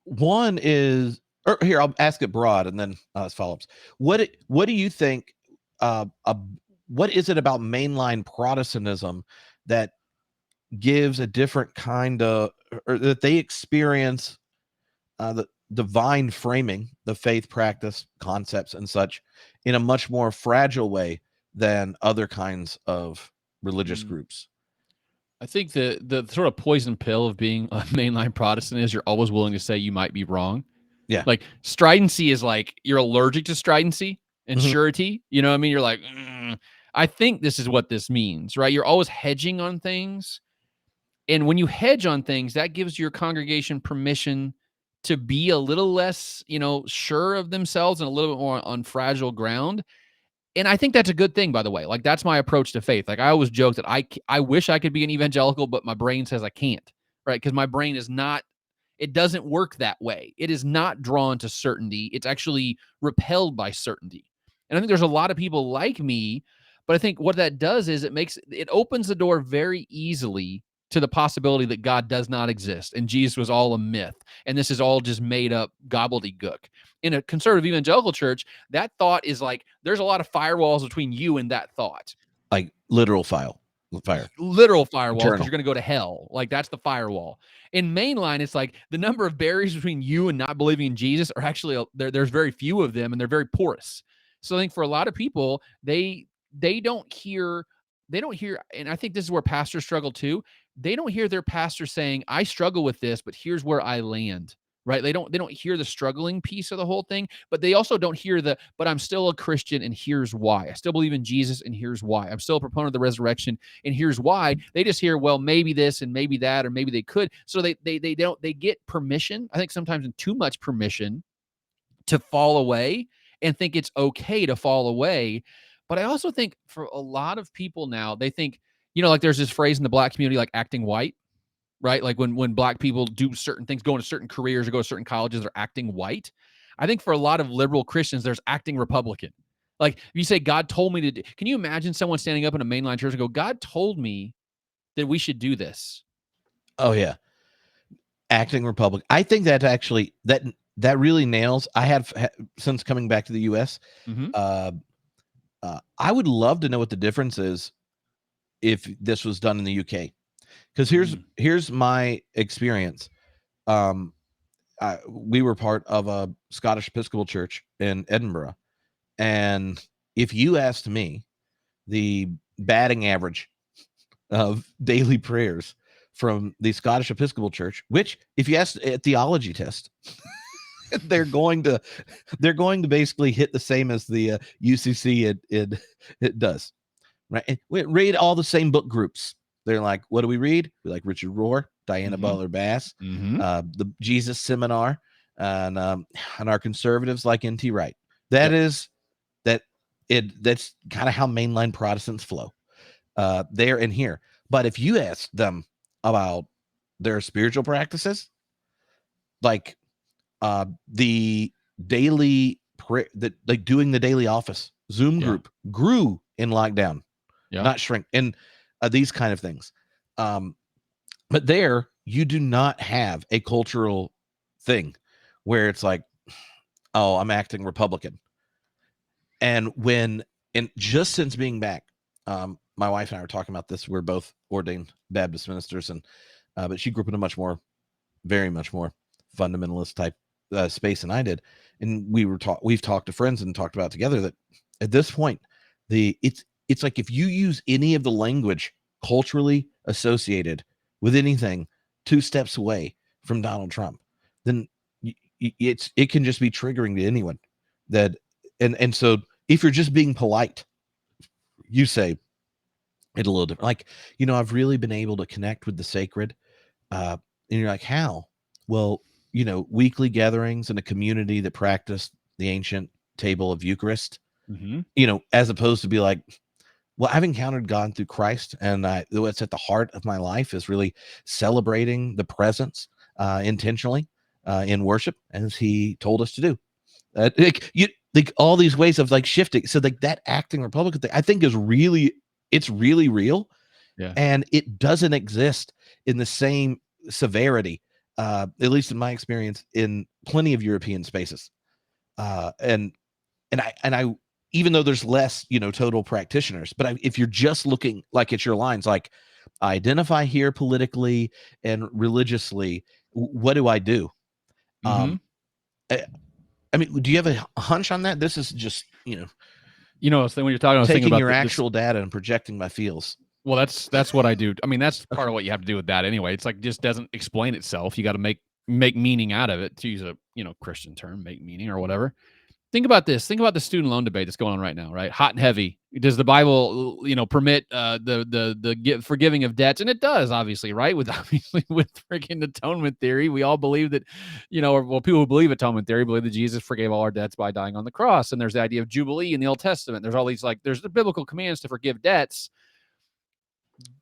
One is, or here, I'll ask it broad and then as follow-ups. What do you think? What is it about mainline Protestantism that gives a different kind of, or that they experience the divine framing, the faith practice concepts and such in a much more fragile way than other kinds of religious groups? I think the sort of poison pill of being a mainline Protestant is you're always willing to say you might be wrong. Yeah. Like stridency is like you're allergic to stridency and Mhm. surety. You know what I mean? You're like, I think this is what this means, right? You're always hedging on things. And when you hedge on things, that gives your congregation permission to be a little less, sure of themselves and a little bit more on fragile ground. And I think that's a good thing, by the way. Like, that's my approach to faith. Like, I always joke that I wish I could be an evangelical, but my brain says I can't, right? Because my brain is not, it doesn't work that way. It is not drawn to certainty. It's actually repelled by certainty. And I think there's a lot of people like me, but I think what that does is it opens the door very easily to the possibility that God does not exist and Jesus was all a myth and this is all just made up gobbledygook. In a conservative evangelical church, that thought is like there's a lot of firewalls between you and that thought. Like literal fire. Literal firewalls, because Eternal. you're going to go to hell. Like, that's the firewall. In mainline, it's like the number of barriers between you and not believing in Jesus are actually there's very few of them, and they're very porous. So I think for a lot of people, they don't hear, and I think this is where pastors struggle too. They don't hear their pastor saying, "I struggle with this, but here's where I land." Right? They don't hear the struggling piece of the whole thing, but they also don't hear but I'm still a Christian and here's why. I still believe in Jesus and here's why. I'm still a proponent of the resurrection and here's why. They just hear, well, maybe this and maybe that, or maybe they could. So they get permission. I think sometimes too much permission to fall away and think it's okay to fall away. But I also think for a lot of people now, they think, like there's this phrase in the Black community, like acting white. Right? Like when Black people do certain things, go into certain careers or go to certain colleges, they're acting white. I think for a lot of liberal Christians, there's acting Republican. Like, if you say, God told me to do, can you imagine someone standing up in a mainline church and go, God told me that we should do this? Oh, yeah. Acting Republican. I think that actually, that really nails. I have, since coming back to the U.S., I would love to know what the difference is if this was done in the UK. Because here's my experience. We were part of a Scottish Episcopal church in Edinburgh, and if you asked me the batting average of daily prayers from the Scottish Episcopal Church, which if you ask a theology test, they're going to basically hit the same as the UCC it does, right? And we read all the same book groups. They're like, what do we read? We like Richard Rohr, Diana Butler Bass, the Jesus Seminar, and our conservatives like N.T. Wright. That's kind of how mainline Protestants flow there and here. But if you ask them about their spiritual practices, like the daily prayer, like doing the daily office, Zoom group grew in lockdown, not shrink, and these kind of things. But there, you do not have a cultural thing where it's like, oh, I'm acting Republican. And just since being back, my wife and I were talking about this. We're both ordained Baptist ministers, and but she grew up in a very much more fundamentalist type space than I did. And we've talked to friends and talked about together that at this point, it's like if you use any of the language culturally associated with anything 2 steps away from Donald Trump, then it can just be triggering to anyone. That and so if you're just being polite, you say it a little different. Like, I've really been able to connect with the sacred. And you're like, how? Well, weekly gatherings in a community that practiced the ancient table of Eucharist, as opposed to be like, well, I've encountered God through Christ, and what's at the heart of my life is really celebrating the presence intentionally in worship, as He told us to do. Like all these ways of like shifting. So like that acting Republican thing, I think it's really real, and it doesn't exist in the same severity, at least in my experience, in plenty of European spaces. And I even though there's less, total practitioners, but if you're just looking like at your lines, like I identify here politically and religiously, what do I do? I mean, do you have a hunch on that? This is just, when you're talking, I was taking thinking about your actual data and projecting my feels. Well, that's what I do. I mean, that's part of what you have to do with that anyway. It's like, just doesn't explain itself. You got to make meaning out of it, to use a Christian term, make meaning or whatever. Think about this. Think about the student loan debate that's going on right now, right? Hot and heavy. Does the Bible, permit the forgiving of debts? And it does, obviously, right? With freaking atonement theory, we all believe that, people who believe atonement theory believe that Jesus forgave all our debts by dying on the cross. And there's the idea of Jubilee in the Old Testament. There's all these there's the biblical commands to forgive debts.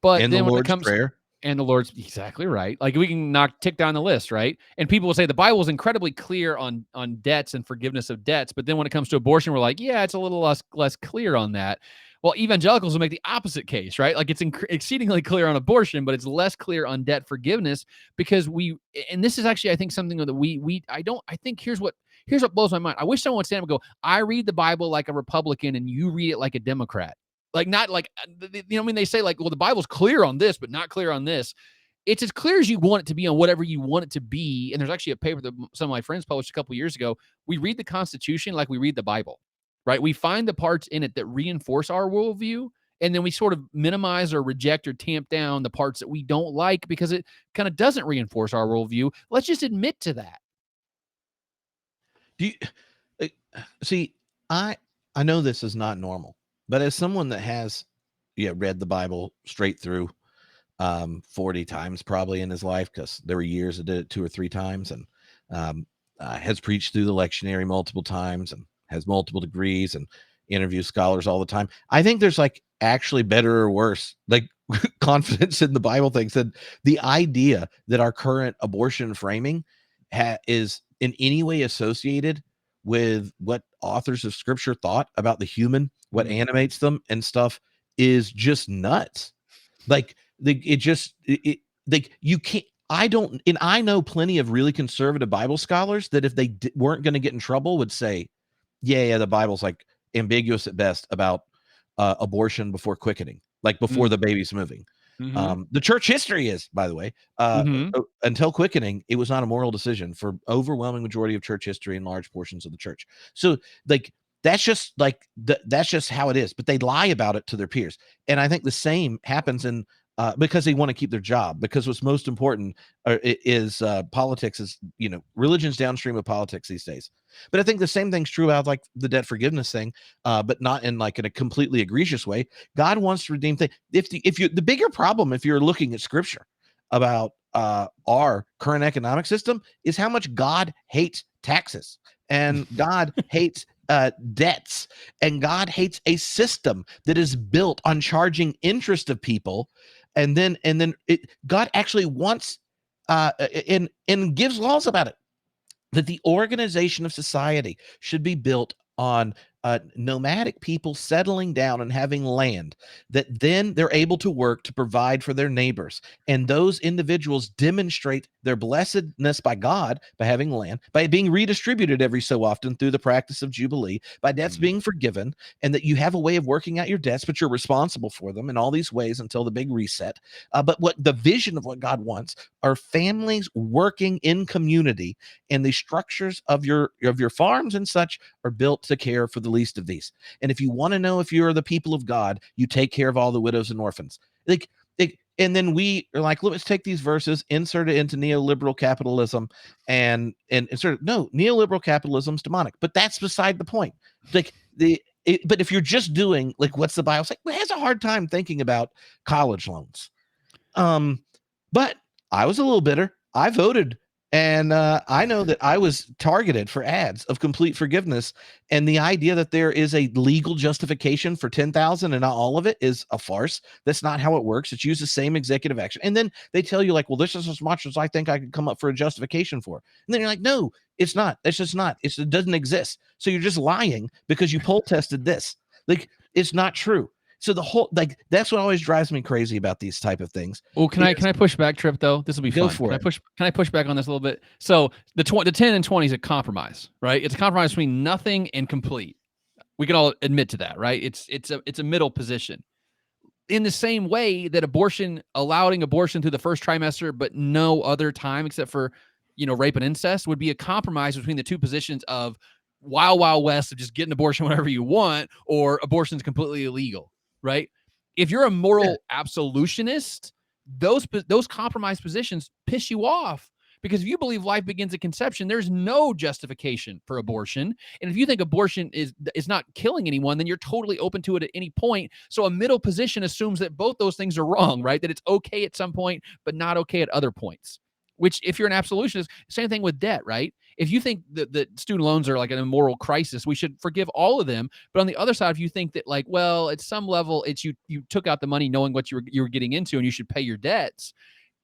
But And the then when it Lord's comes Prayer. and the Lord's exactly right. Like we can tick down the list, right? And people will say the Bible is incredibly clear on debts and forgiveness of debts, but then when it comes to abortion, we're like, yeah, it's a little less clear on that. Well, evangelicals will make the opposite case, right? Like it's exceedingly clear on abortion, but it's less clear on debt forgiveness because and this is actually, I think, something that I think here's what blows my mind. I wish someone would stand up and go, I read the Bible like a Republican and you read it like a Democrat. Like not like, they say like, well, the Bible's clear on this, but not clear on this. It's as clear as you want it to be on whatever you want it to be. And there's actually a paper that some of my friends published a couple of years ago. We read the Constitution like we read the Bible, right? We find the parts in it that reinforce our worldview, and then we sort of minimize or reject or tamp down the parts that we don't like because it kind of doesn't reinforce our worldview. Let's just admit to that. Do you see? I know this is not normal, but as someone that has read the Bible straight through 40 times probably in his life, because there were years that did it 2 or 3 times, and has preached through the lectionary multiple times and has multiple degrees and interviews scholars all the time. I think there's actually better or worse confidence in the Bible things than the idea that our current abortion framing is in any way associated with what authors of scripture thought about the human, what animates them and stuff, is just nuts. You can't. I know plenty of really conservative Bible scholars that if they weren't going to get in trouble would say, yeah, the Bible's ambiguous at best about abortion before quickening, before the baby's moving. The church history is, by the way, until quickening, it was not a moral decision for overwhelming majority of church history and large portions of the church. So that's just that's just how it is. But they lie about it to their peers, and I think the same happens in because they want to keep their job. Because what's most important is politics. Is religion's downstream of politics these days. But I think the same thing's true about the debt forgiveness thing, but not in in a completely egregious way. God wants to redeem things. The bigger problem, if you're looking at scripture about our current economic system, is how much God hates taxes, and God hates debts, and God hates a system that is built on charging interest of people, and then God actually wants and gives laws about it, that the organization of society should be built on nomadic people settling down and having land that then they're able to work to provide for their neighbors. And those individuals demonstrate their blessedness by God by having land, by being redistributed every so often through the practice of Jubilee, by debts being forgiven, and that you have a way of working out your debts, but you're responsible for them in all these ways until the big reset. But what the vision of what God wants are families working in community, and the structures of your farms and such are built to care for the least of these. And if you want to know if you're the people of God, you take care of all the widows and orphans. And then we are like, let's take these verses, insert it into neoliberal capitalism, and insert no, neoliberal capitalism's demonic. But that's beside the point. But if you're just doing what's the Bible say? It has a hard time thinking about college loans. But I was a little bitter. I voted, and I know that I was targeted for ads of complete forgiveness, and the idea that there is a legal justification for 10,000 and not all of it is a farce. That's not how it works. It's used the same executive action, and then they tell you well, this is as much as I think I could come up for a justification for, and then you're like, no, it's not. It's just not. It doesn't exist. So you're just lying because you poll tested this. It's not true. So the whole that's what always drives me crazy about these type of things. Oh, can I push back, Tripp, though? This will be fun. Go for it. Can I push back on this a little bit? So the 10 and 20 is a compromise, right? It's a compromise between nothing and complete. We can all admit to that, right? It's a middle position. In the same way that allowing abortion through the first trimester, but no other time except for rape and incest, would be a compromise between the two positions of wild west of just getting abortion whenever you want, or abortion is completely illegal. Right? If you're a moral absolutionist, those compromise positions piss you off Because if you believe life begins at conception, there's no justification for abortion. And if you think abortion is not killing anyone, then you're totally open to it at any point. So a middle position assumes that both those things are wrong, right? That it's okay at some point, but not okay at other points. Which, if you're an absolutionist, same thing with debt, right? If you think that student loans are like an immoral crisis, we should forgive all of them. But on the other side, if you think that, like, well, at some level, it's you took out the money knowing what you were getting into, and you should pay your debts,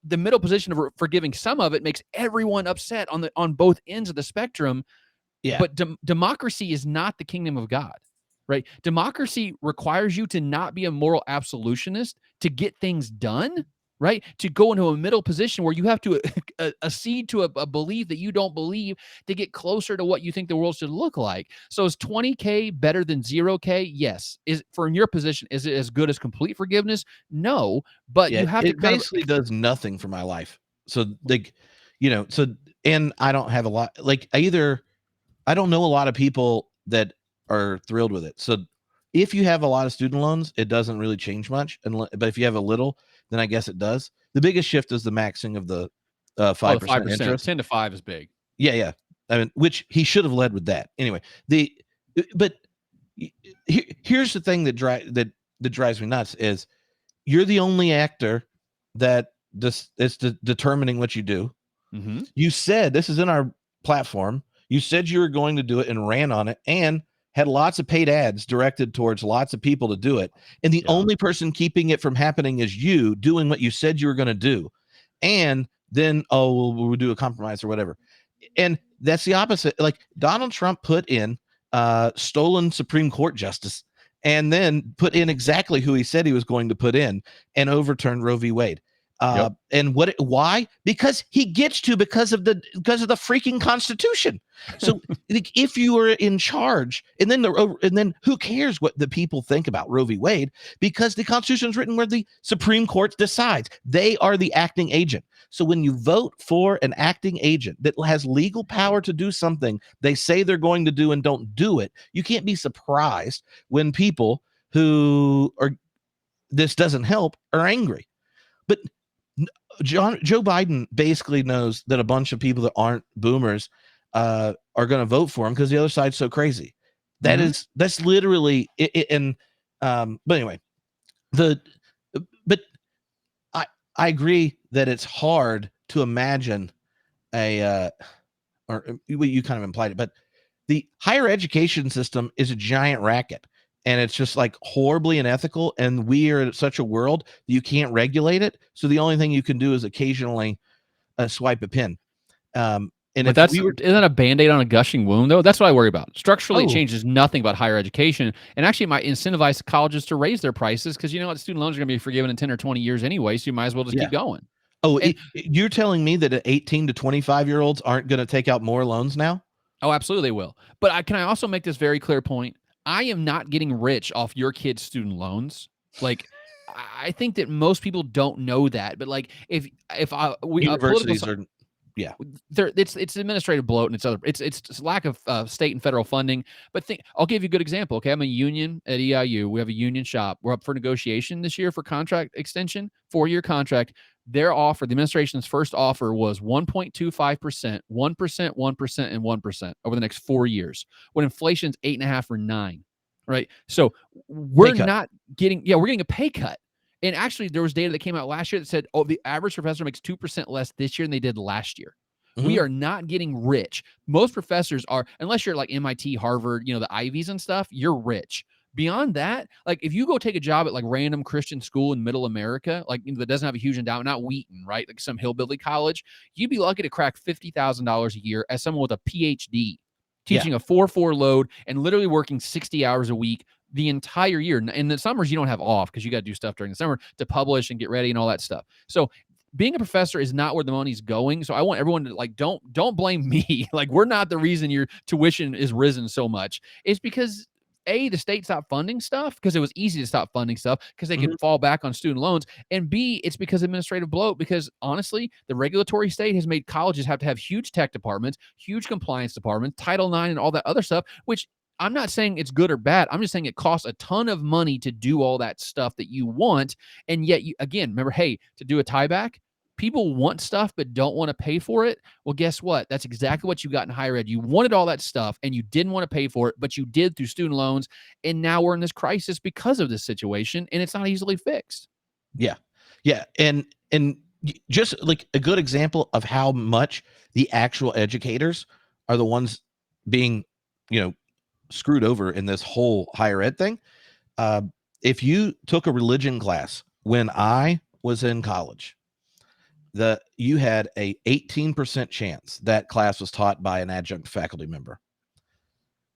the middle position of forgiving some of it makes everyone upset on both ends of the spectrum. Yeah. But democracy is not the kingdom of God, right? Democracy requires you to not be a moral absolutionist to get things done, right? To go into a middle position where you have to accede to a belief that you don't believe to get closer to what you think the world should look like. So is 20K better than 0K? Yes. Is, from your position, is it as good as complete forgiveness? No, but you have to it basically does nothing for my life. So like, and I don't have a lot, like I don't know a lot of people that are thrilled with it. So if you have a lot of student loans, it doesn't really change much. But if you have a little, then I guess it does. The biggest shift is the maxing of the 5% interest. 10 to 5 is big. Yeah. I mean, which he should have led with that. Anyway, but here's the thing that drives me nuts is you're the only actor that is determining what you do. Mm-hmm. You said this is in our platform. You said you were going to do it and ran on it and had lots of paid ads directed towards lots of people to do it. And the only person keeping it from happening is you doing what you said you were going to do. And then, we'll do a compromise or whatever. And that's the opposite. Like Donald Trump put in stolen Supreme Court justice and then put in exactly who he said he was going to put in and overturned Roe v. Wade. And why? Because he gets to because of the freaking Constitution. So if you were in charge, and then who cares what the people think about Roe v. Wade? Because the Constitution is written where the Supreme Court decides. They are the acting agent. So when you vote for an acting agent that has legal power to do something they say they're going to do and don't do it, you can't be surprised when people who are this doesn't help are angry. But Joe Biden basically knows that a bunch of people that aren't boomers are going to vote for him because the other side's so crazy. That's literally it. And but anyway, but I agree that it's hard to imagine or you kind of implied it, but the higher education system is a giant racket. And it's just like horribly unethical. And we are in such a world that you can't regulate it. So the only thing you can do is occasionally swipe a pin. But isn't that a Band-Aid on a gushing wound, though? That's what I worry about. Structurally, it changes nothing about higher education. And actually, it might incentivize colleges to raise their prices because you know what? Student loans are going to be forgiven in 10 or 20 years anyway. So you might as well just keep going. You're telling me that 18 to 25-year-olds aren't going to take out more loans now? Oh, absolutely they will. But can I also make this very clear point? I am not getting rich off your kids' student loans. Like, I think that most people don't know that. But like, if universities are, it's administrative bloat and it's lack of state and federal funding. But I'll give you a good example. Okay, I'm a union at EIU. We have a union shop. We're up for negotiation this year for contract extension, 4-year contract. Their offer, the administration's first offer was 1.25%, 1%, 1%, and 1% over the next 4 years. When inflation's 8.5 or 9, right? So we're not getting, we're getting a pay cut. And actually, there was data that came out last year that said, the average professor makes 2% less this year than they did last year. Mm-hmm. We are not getting rich. Most professors are, unless you're like MIT, Harvard, the Ivies and stuff, you're rich. Beyond that, like if you go take a job at like random Christian school in middle America, like that doesn't have a huge endowment, not Wheaton, right? Like some hillbilly college, you'd be lucky to crack $50,000 a year as someone with a PhD, teaching a 4-4 load and literally working 60 hours a week the entire year. In the summers, you don't have off because you got to do stuff during the summer to publish and get ready and all that stuff. So being a professor is not where the money's going. So I want everyone to like, don't blame me. Like we're not the reason your tuition is risen so much. It's because A, the state stopped funding stuff because it was easy to stop funding stuff because they could fall back on student loans. And B, it's because administrative bloat, because honestly, the regulatory state has made colleges have to have huge tech departments, huge compliance departments, Title IX and all that other stuff, which I'm not saying it's good or bad. I'm just saying it costs a ton of money to do all that stuff that you want. And yet, remember, hey, to do a tieback, people want stuff but don't want to pay for it. Well, guess what? That's exactly what you got in higher ed. You wanted all that stuff and you didn't want to pay for it, but you did through student loans. And now we're in this crisis because of this situation, and it's not easily fixed. Yeah. Yeah. And just like a good example of how much the actual educators are the ones being, screwed over in this whole higher ed thing. If you took a religion class when I was in college, you had a 18% chance that class was taught by an adjunct faculty member.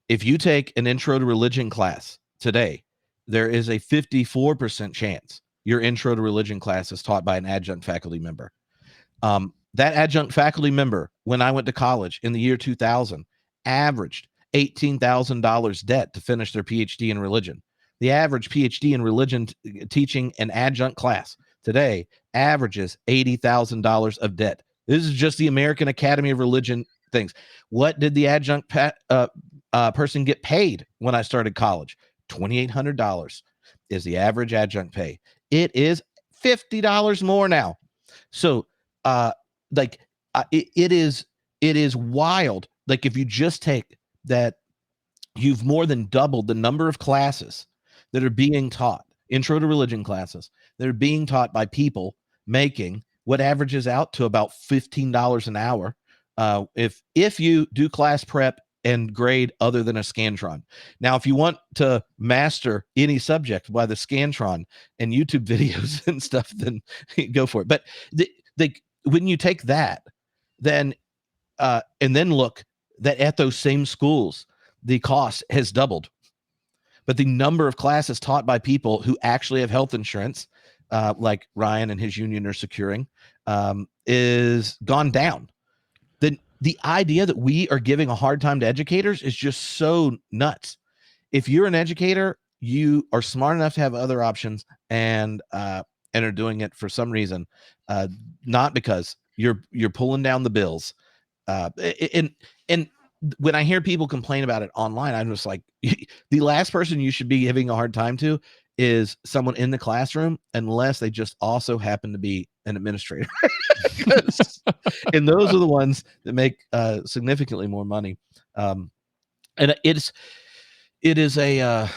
If you take an intro to religion class today, there is a 54% chance your intro to religion class is taught by an adjunct faculty member. That adjunct faculty member, when I went to college in the year 2000, averaged $18,000 debt to finish their PhD in religion. The average PhD in religion teaching an adjunct class today averages $80,000 of debt. This is just the American Academy of Religion things. What did the adjunct person get paid when I started college? $2,800 is the average adjunct pay. It is $50 more now. So, it is wild. Like, if you just take that, you've more than doubled the number of classes that are being taught, intro to religion classes, that are being taught by people making what averages out to about $15 an hour. If you do class prep and grade other than a Scantron. Now, if you want to master any subject by the Scantron and YouTube videos and stuff, then go for it. But when you take that, then and then look that at those same schools, the cost has doubled, but the number of classes taught by people who actually have health insurance, like Ryan and his union are securing, is gone down. The idea that we are giving a hard time to educators is just so nuts. If you're an educator, you are smart enough to have other options and are doing it for some reason, not because you're pulling down the bills. And when I hear people complain about it online, I'm just like, the last person you should be giving a hard time to is someone in the classroom, unless they just also happen to be an administrator. And those are the ones that make significantly more money. And it is a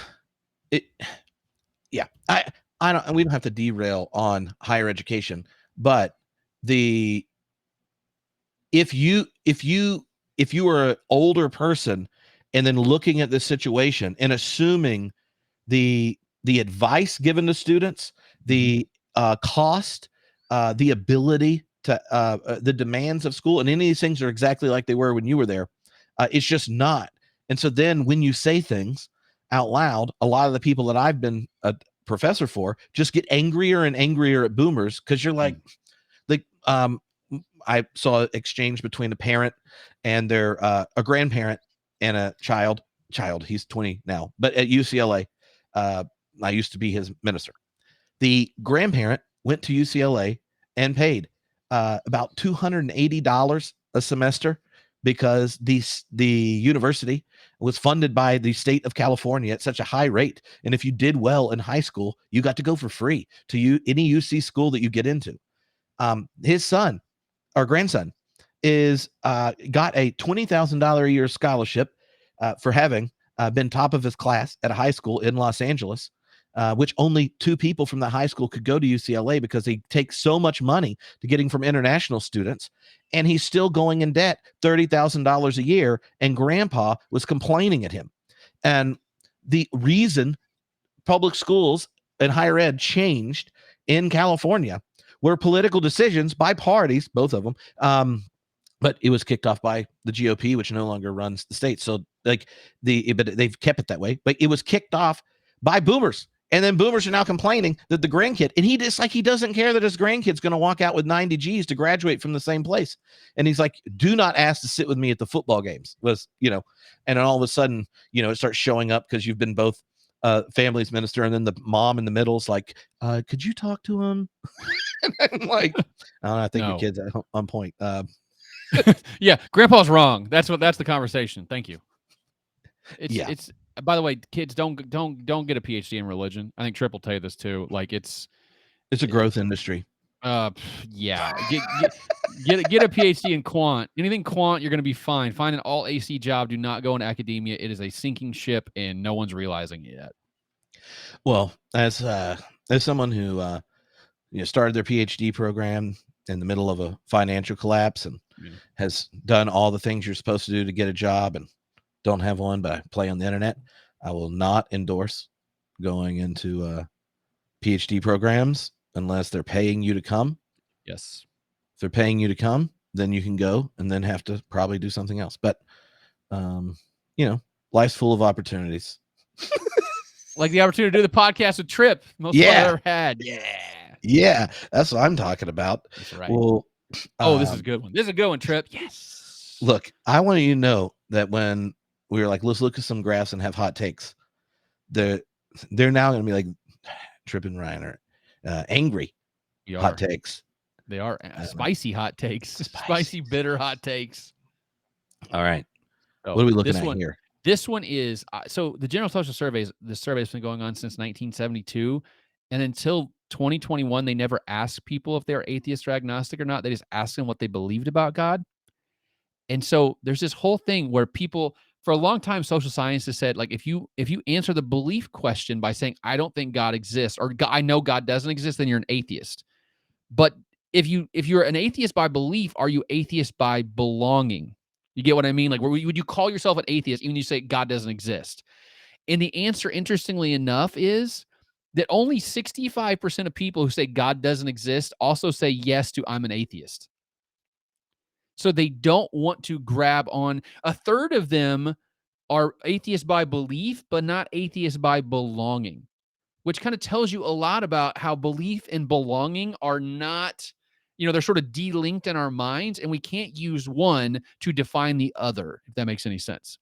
yeah. I don't. We don't have to derail on higher education, but if you are an older person and then looking at this situation and assuming the advice given to students, the cost, the ability to the demands of school, and any of these things are exactly like they were when you were there, it's just not. And so then when you say things out loud, a lot of the people that I've been a professor for just get angrier and angrier at boomers, because you're like, I saw an exchange between a parent and their a grandparent and a child. He's 20 now, but at UCLA, I used to be his minister. The grandparent went to UCLA and paid about $280 a semester, because the university was funded by the state of California at such a high rate. And if you did well in high school, you got to go for free to any UC school that you get into. His son, our grandson, is got a $20,000 a year scholarship for having been top of his class at a high school in Los Angeles, which only 2 people from the high school could go to UCLA, because they take so much money to getting from international students. And he's still going in debt $30,000 a year, and grandpa was complaining at him. And the reason public schools and higher ed changed in California were political decisions by parties, both of them. But it was kicked off by the GOP, which no longer runs the state. So but they've kept it that way. But it was kicked off by boomers. And then boomers are now complaining that the grandkid, and he doesn't care that his grandkid's going to walk out with 90 G's to graduate from the same place. And he's like, do not ask to sit with me at the football games. And then all of a sudden, it starts showing up because you've been both families minister. And then the mom in the middle is like, could you talk to him? And I'm like, I think your kid's on point. Yeah, grandpa's wrong. That's the conversation. Thank you. It's by the way, kids, don't get a PhD in religion. I think Tripp will tell you this too. Like, it's a growth industry. Yeah. Get a PhD in quant. Anything quant, you're going to be fine. Find an all AC job. Do not go into academia. It is a sinking ship, and no one's realizing it yet. Well, as someone who started their PhD program in the middle of a financial collapse and has done all the things you're supposed to do to get a job and don't have one, but I play on the internet, I will not endorse going into PhD programs unless they're paying you to come. Yes. If they're paying you to come, then you can go and then have to probably do something else. But, life's full of opportunities. Like the opportunity to do the podcast with Tripp. Most fun I've ever had. Yeah. That's what I'm talking about. That's right. Well, this is a good one. This is a good one, Tripp. Yes. Look, I want you to know that when we were like, let's look at some graphs and have hot takes, they're now going to be like, Tripp and Ryan are angry hot takes. They are spicy hot takes. Spicy, bitter hot takes. All right. What are we looking at here? This one is so the General Social Surveys. The survey's been going on since 1972, and until 2021, they never asked people if they're atheist or agnostic or not. They just asked them what they believed about God. And so there's this whole thing where people, for a long time, social science has said, like, if you answer the belief question by saying, I don't think God exists, or I know God doesn't exist, then you're an atheist. But if you're an atheist by belief, are you atheist by belonging? You get what I mean? Like, would you call yourself an atheist even when you say God doesn't exist? And the answer, interestingly enough, is that only 65% of people who say God doesn't exist also say yes to I'm an atheist. So they don't want to grab on. A third of them are atheists by belief, but not atheists by belonging, which kind of tells you a lot about how belief and belonging are not, they're sort of de-linked in our minds, and we can't use one to define the other, if that makes any sense.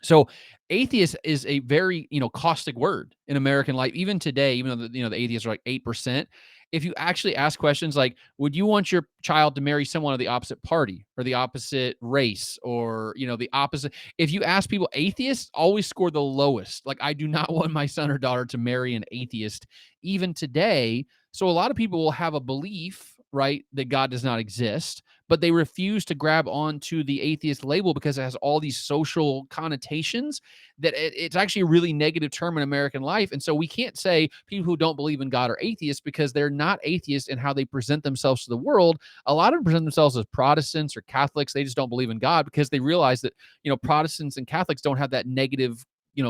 So atheist is a very, caustic word in American life. Even today, even though the atheists are like 8%, if you actually ask questions like, would you want your child to marry someone of the opposite party or the opposite race or, the opposite? If you ask people, atheists always score the lowest. Like, I do not want my son or daughter to marry an atheist, even today. So a lot of people will have a belief, right, that God does not exist, but they refuse to grab onto the atheist label because it has all these social connotations that it's actually a really negative term in American life. And so we can't say people who don't believe in God are atheists because they're not atheists in how they present themselves to the world. A lot of them present themselves as Protestants or Catholics. They just don't believe in God because they realize that, Protestants and Catholics don't have that negative,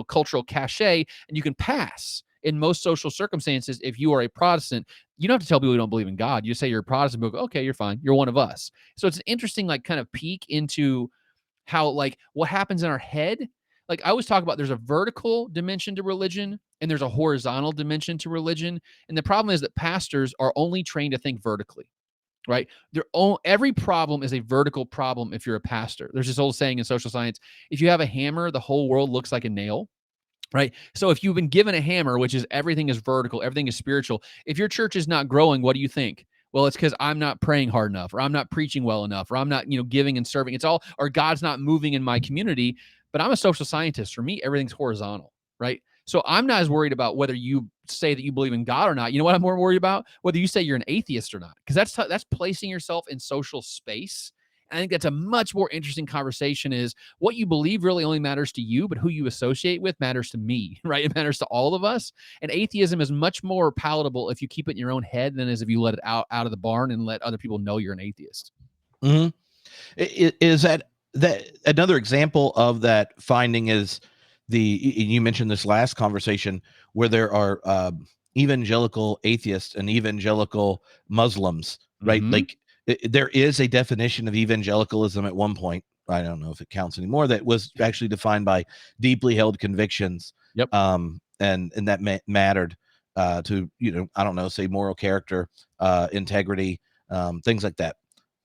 cultural cachet, and you can pass. In most social circumstances, if you are a Protestant, you don't have to tell people you don't believe in God. You say you're a Protestant, people go, okay, you're fine. You're one of us. So it's an interesting, kind of peek into how, what happens in our head. Like, I always talk about, there's a vertical dimension to religion and there's a horizontal dimension to religion. And the problem is that pastors are only trained to think vertically, right? Every problem is a vertical problem if you're a pastor. There's this old saying in social science, if you have a hammer, the whole world looks like a nail. Right. So if you've been given a hammer, which is everything is vertical, everything is spiritual. If your church is not growing, what do you think? Well, it's because I'm not praying hard enough, or I'm not preaching well enough, or I'm not, giving and serving. It's all, or God's not moving in my community. But I'm a social scientist. For me, everything's horizontal. Right. So I'm not as worried about whether you say that you believe in God or not. You know what I'm more worried about? Whether you say you're an atheist or not, because that's placing yourself in social space. I think that's a much more interesting conversation. Is what you believe really only matters to you, but who you associate with matters to me, right? It matters to all of us. And atheism is much more palatable if you keep it in your own head than as if you let it out of the barn and let other people know you're an atheist. Mm-hmm. Is that another example of that finding is you mentioned this last conversation where there are evangelical atheists and evangelical Muslims, right? Mm-hmm. Like, there is a definition of evangelicalism at one point. I don't know if it counts anymore. That was actually defined by deeply held convictions. Yep. And that mattered to, I don't know, say moral character, integrity, things like that.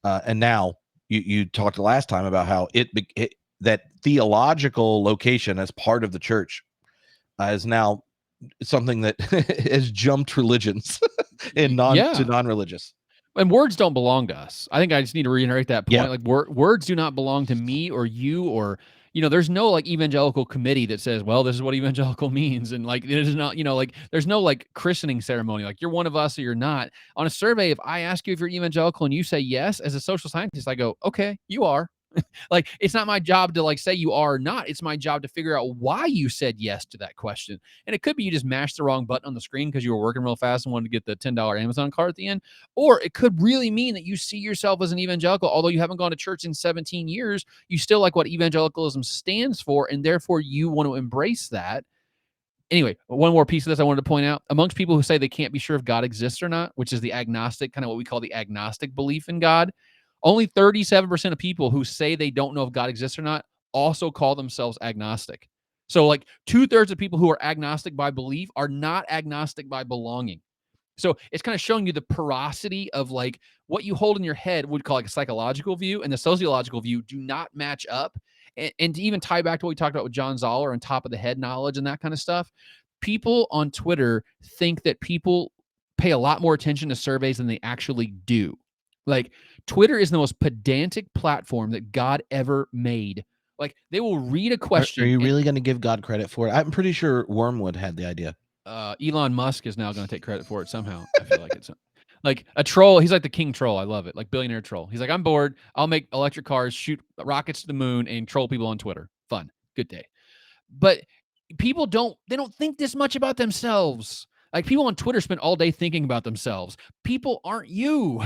And now you talked the last time about how that theological location as part of the church is now something that has jumped religions and to non-religious. And words don't belong to us. I think I just need to reiterate that point. Yeah. Like words do not belong to me or you or there's no like evangelical committee that says, well, this is what evangelical means. And like, it is not, like there's no like christening ceremony. Like you're one of us or you're not. On a survey, if I ask you if you're evangelical and you say yes, as a social scientist, I go, okay, you are. Like, it's not my job to like say you are or not. It's my job to figure out why you said yes to that question. And it could be you just mashed the wrong button on the screen because you were working real fast and wanted to get the $10 Amazon card at the end. Or it could really mean that you see yourself as an evangelical, although you haven't gone to church in 17 years. You still like what evangelicalism stands for, and therefore you want to embrace that. Anyway, one more piece of this I wanted to point out. Amongst people who say they can't be sure if God exists or not, which is the agnostic, kind of what we call the agnostic belief in God, only 37% of people who say they don't know if God exists or not also call themselves agnostic. So, like 2/3 of people who are agnostic by belief are not agnostic by belonging. So it's kind of showing you the porosity of like what you hold in your head would call like a psychological view and the sociological view do not match up. And to even tie back to what we talked about with John Zoller and top of the head knowledge and that kind of stuff, people on Twitter think that people pay a lot more attention to surveys than they actually do. Like Twitter is the most pedantic platform that God ever made. Like they will read a Are question. you really going to give God credit for it? I'm pretty sure Wormwood had the idea. Elon Musk is now going to take credit for it somehow. I feel like it's like a troll. He's like the king troll. I love it. Like billionaire troll. He's like, I'm bored. I'll make electric cars, shoot rockets to the moon, and troll people on Twitter. Fun. Good day. But people they don't think this much about themselves. Like people on Twitter spend all day thinking about themselves. People aren't you.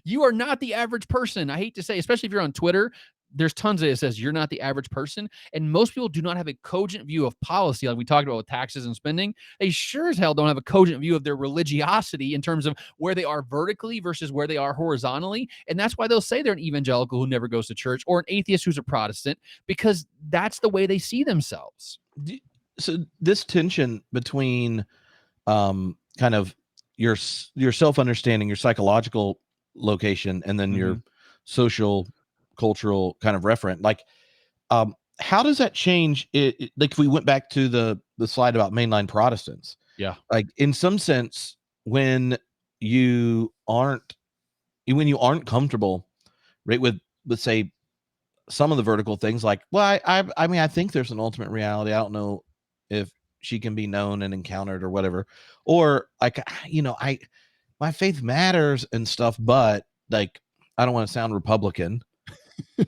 You are not the average person. I hate to say, especially if you're on Twitter, there's tons of it says you're not the average person. And most people do not have a cogent view of policy, like we talked about with taxes and spending. They sure as hell don't have a cogent view of their religiosity in terms of where they are vertically versus where they are horizontally. And that's why they'll say they're an evangelical who never goes to church or an atheist who's a Protestant, because that's the way they see themselves. So this tension between kind of your self-understanding, your psychological location, and then your social cultural kind of referent, like how does that change it? Like if we went back to the slide about mainline Protestants, Yeah. like in some sense when you aren't comfortable, right, with let's say some of the vertical things, like, well, I mean, I think there's an ultimate reality. I don't know if she can be known and encountered or whatever, or like, my faith matters and stuff, but like, I don't want to sound Republican,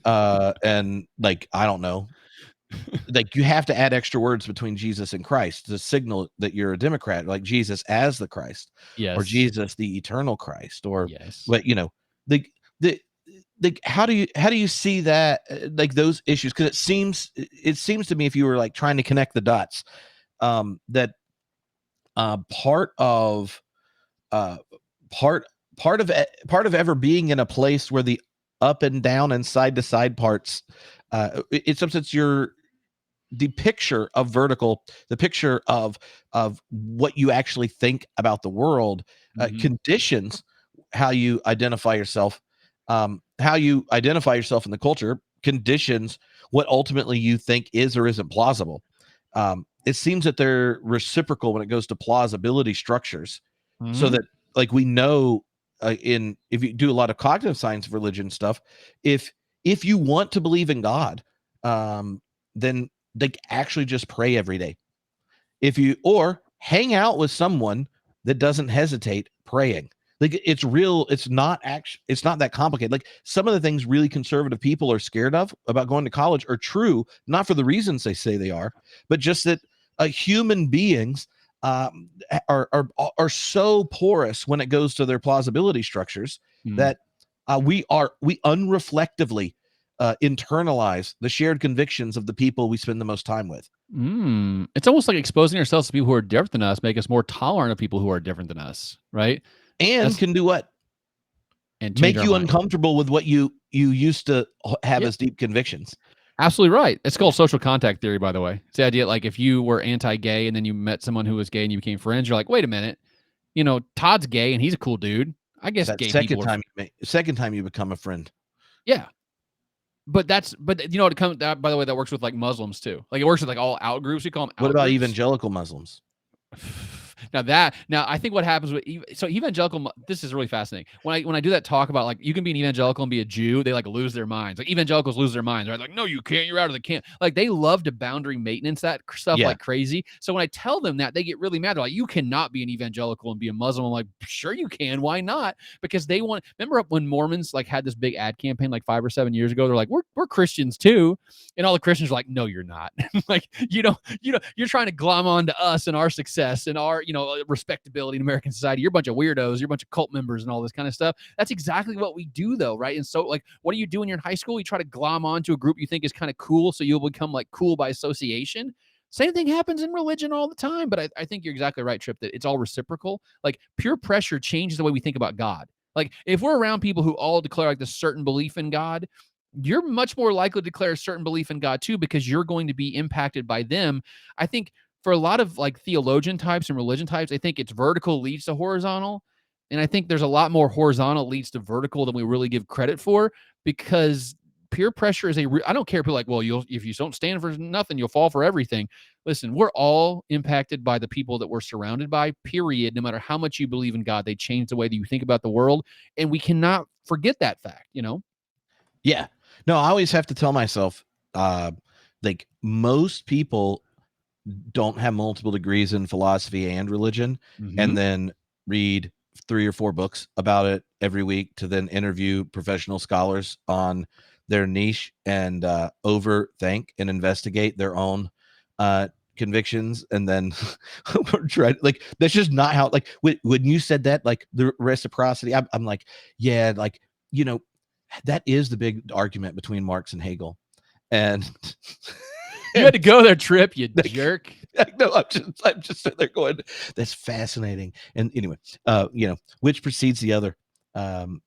and like, I don't know, like, you have to add extra words between Jesus and Christ to signal that you're a Democrat, like Jesus as the Christ, or Yes. Jesus the eternal Christ, or Yes. what, the the how do you see that, like those issues? Because it seems to me, if you were like trying to connect the dots, that part of uh part part of ever being in a place where the up and down and side to side parts, in some sense, the picture of vertical, the picture of what you actually think about the world, conditions how you identify yourself. How you identify yourself in the culture conditions what ultimately you think is or isn't plausible. It seems that they're reciprocal when it goes to plausibility structures, so that, like, we know, in if you do a lot of cognitive science of religion stuff, if you want to believe in God, then they actually just pray every day. If you or hang out with someone that doesn't hesitate praying. Like, it's real, it's not that complicated. Like, some of the things really conservative people are scared of about going to college are true, not for the reasons they say they are, but just that human beings are so porous when it goes to their plausibility structures that we unreflectively internalize the shared convictions of the people we spend the most time with. It's almost like exposing ourselves to people who are different than us make us more tolerant of people who are different than us, right? And can do what? And make you uncomfortable with what you used to have as deep convictions. Absolutely right. It's called social contact theory, by the way. It's the idea, like, if you were anti-gay and then you met someone who was gay and you became friends, you're like, wait a minute, Todd's gay and he's a cool dude. I guess that gay second people second time you become a friend. Yeah. But it comes that, by the way, that works with like Muslims too. Like, it works with like all out groups. We call them out What about groups. evangelical Muslims? Now I think what happens with so evangelical. This is really fascinating. When I do that talk about like you can be an evangelical and be a Jew, they like lose their minds. Like evangelicals lose their minds, right? Like no, you can't. You're out of the camp. Like they love to boundary maintenance that stuff Yeah. like crazy. So when I tell them that, they get really mad. They're like, you cannot be an evangelical and be a Muslim. I'm like, sure you can. Why not? Because they want. Remember when Mormons like had this big ad campaign like 5 or 7 years ago? They're like, we're Christians too, and all the Christians are like, no, you're not. Like you're trying to glom on to us and our success and our respectability in American society. You're a bunch of weirdos. You're a bunch of cult members and all this kind of stuff. That's exactly what we do though, right? And so like, what do you do when you're in high school? You try to glom on to a group you think is kind of cool, so you'll become like cool by association. Same thing happens in religion all the time, but I think you're exactly right, Tripp, that it's all reciprocal. Like peer pressure changes the way we think about God. Like if we're around people who all declare like this certain belief in God, you're much more likely to declare a certain belief in God too, because you're going to be impacted by them. I think for a lot of like theologian types and religion types, I think it's vertical leads to horizontal. And I think there's a lot more horizontal leads to vertical than we really give credit for, because peer pressure is I don't care. People are like, well, if you don't stand for nothing, you'll fall for everything. Listen, we're all impacted by the people that we're surrounded by, period. No matter how much you believe in God, they change the way that you think about the world. And we cannot forget that fact, Yeah. No, I always have to tell myself, like most people don't have multiple degrees in philosophy and religion, and then read 3 or 4 books about it every week to then interview professional scholars on their niche and overthink and investigate their own convictions, and then try like that's just not how like when you said that, like the reciprocity, I'm like, yeah, like that is the big argument between Marx and Hegel. And you had to go there, Tripp, you like, jerk. no, I'm just sitting there going, that's fascinating. And anyway, which precedes the other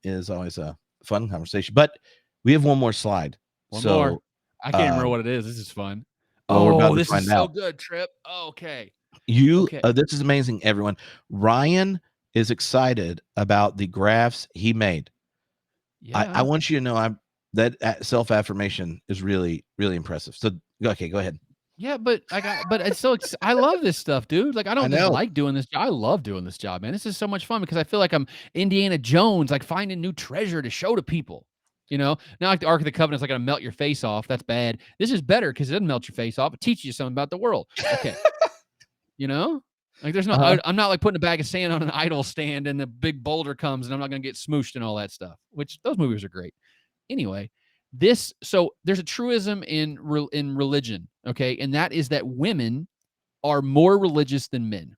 is always a fun conversation. But we have one more slide. One more. I can't remember um, what it is. This is fun. well, we're about to This find is so out. good, Tripp. Okay. This is amazing, everyone. Ryan is excited about the graphs he made. Yeah. I want you to know that self-affirmation is really, really impressive. So okay, go ahead. Yeah, but it's so I love this stuff, dude. Like I don't just know. like doing this. I love doing this job, man. This is so much fun because I feel like I'm Indiana Jones, like finding new treasure to show to people. Not like the Ark of the Covenant's like gonna melt your face off. That's bad. This is better because it doesn't melt your face off. It teaches you something about the world. Okay. Like there's no, I'm not like putting a bag of sand on an idol stand and the big boulder comes and I'm not gonna get smooshed and all that stuff. Which those movies are great. Anyway, so there's a truism in religion, okay, and that is that women are more religious than men.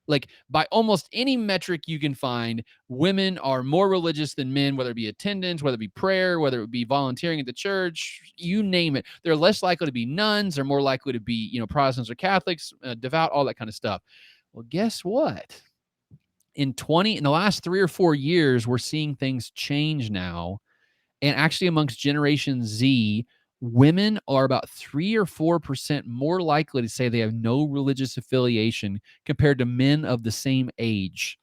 Like by almost any metric you can find, women are more religious than men, whether it be attendance, whether it be prayer, whether it be volunteering at the church, you name it. They're less likely to be nuns. They're more likely to be, Protestants or Catholics, devout, all that kind of stuff. Well, guess what? In the last 3 or 4 years, we're seeing things change now. And actually, amongst Generation Z, women are about 3 or 4% more likely to say they have no religious affiliation compared to men of the same age.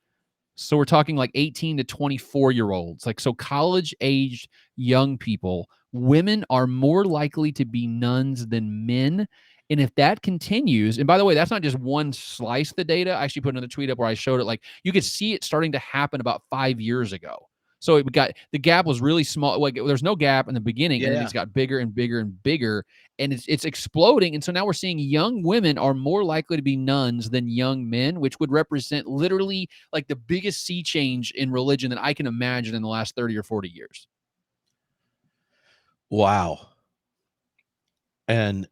So we're talking like 18 to 24-year-olds. Like, so college-aged young people, women are more likely to be nuns than men. And if that continues, and by the way, that's not just one slice of the data. I actually put another tweet up where I showed it. Like, you could see it starting to happen about 5 years ago. So the gap was really small. Like there's no gap in the beginning, and then it's got bigger and bigger and bigger, and it's exploding. And so now we're seeing young women are more likely to be nuns than young men, which would represent literally like the biggest sea change in religion that I can imagine in the last 30 or 40 years. Wow. And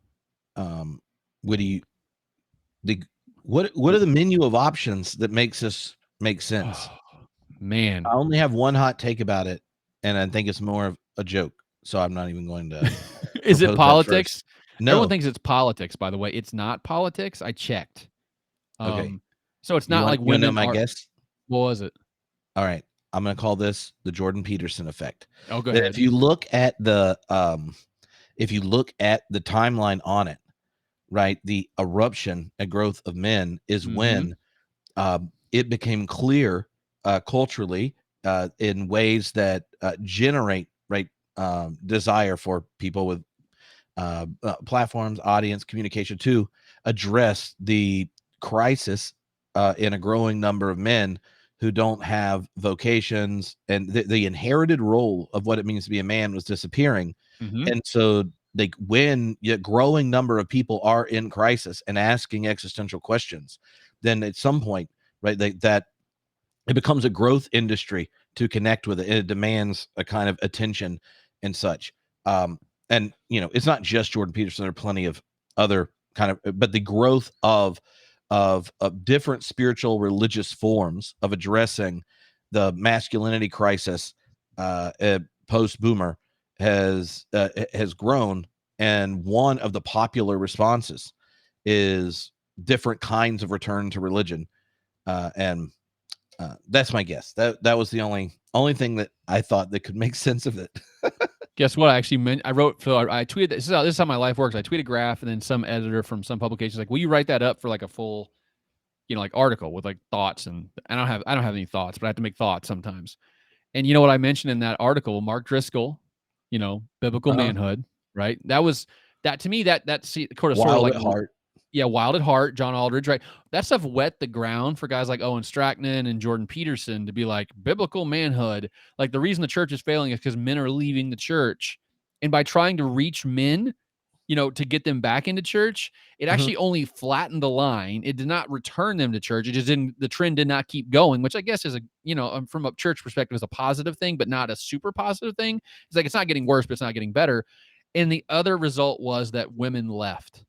what are the menu of options that makes this make sense? Man, I only have one hot take about it, and I think it's more of a joke. So I'm not even going to. Is it politics? No. Everyone thinks it's politics, by the way. It's not politics. I checked. Okay. So it's not like women know my guess? What was it? All right. I'm going to call this the Jordan Peterson effect. Oh, go ahead. If you look at the timeline on it, right, the eruption and growth of men is when it became clear culturally in ways that generate desire for people with platforms, audience, communication to address the crisis in a growing number of men who don't have vocations, and the inherited role of what it means to be a man was disappearing. Mm-hmm. And so, like, when a growing number of people are in crisis and asking existential questions, then at some point, right, that it becomes a growth industry to connect with it. It demands a kind of attention and such. And it's not just Jordan Peterson. There are plenty of other kind of, but the growth of different spiritual religious forms of addressing the masculinity crisis post boomer has grown, and one of the popular responses is different kinds of return to religion, and that's my guess. That was the only thing that I thought that could make sense of it. Guess what? I actually meant I wrote. So I tweeted. This is how my life works. I tweet a graph, and then some editor from some publication like, "Will you write that up for like a full, like article with like thoughts?" And I don't have any thoughts, but I have to make thoughts sometimes. And you know what I mentioned in that article? Mark Driscoll, biblical manhood, right? That to me that sort of Wild like at heart. yeah, Wild at Heart, John Aldridge, right? That stuff wet the ground for guys like Owen Strackman and Jordan Peterson to be like, biblical manhood. Like, the reason the church is failing is because men are leaving the church. And by trying to reach men, to get them back into church, it actually only flattened the line. It did not return them to church. It just didn't, the trend did not keep going, which I guess is from a church perspective is a positive thing, but not a super positive thing. It's like, it's not getting worse, but it's not getting better. And the other result was that women left.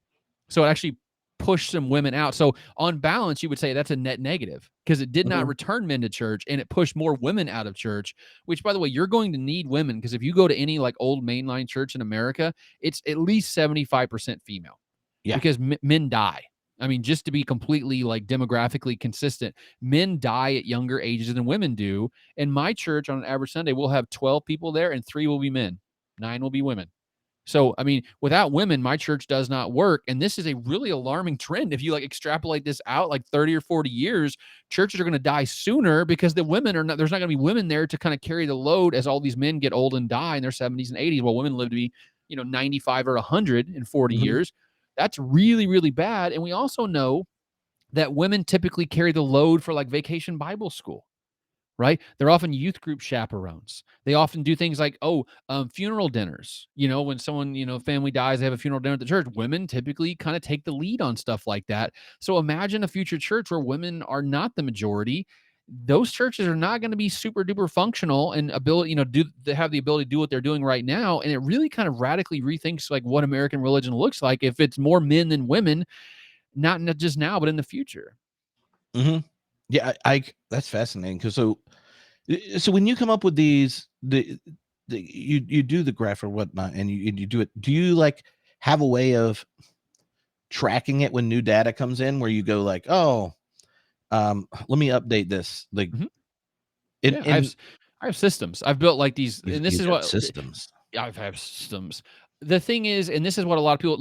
So it actually pushed some women out. So on balance, you would say that's a net negative because it did not return men to church, and it pushed more women out of church, which, by the way, you're going to need women, because if you go to any like old mainline church in America, it's at least 75% female. Yeah. Because men die. I mean, just to be completely like demographically consistent, men die at younger ages than women do. And my church on an average Sunday will have 12 people there, and 3 will be men, 9 will be women. So, I mean, without women, my church does not work. And this is a really alarming trend. If you like extrapolate this out like 30 or 40 years, churches are going to die sooner because the women are not, there's not going to be women there to kind of carry the load as all these men get old and die in their 70s and 80s, while women live to be, 95 or 100 in 40 years. That's really, really bad. And we also know that women typically carry the load for like vacation Bible school. Right? They're often youth group chaperones. They often do things like, funeral dinners. When someone, family dies, they have a funeral dinner at the church. Women typically kind of take the lead on stuff like that. So imagine a future church where women are not the majority. Those churches are not going to be super duper functional and have the ability to do what they're doing right now. And it really kind of radically rethinks like what American religion looks like if it's more men than women, not just now, but in the future. Yeah, I that's fascinating, because so when you come up with these, you do the graph or whatnot, and you do it. Do you like have a way of tracking it when new data comes in, where you go like, oh, let me update this, like I have systems. I've built like these, and this you've is got what systems. I have systems. The thing is, and this is what a lot of people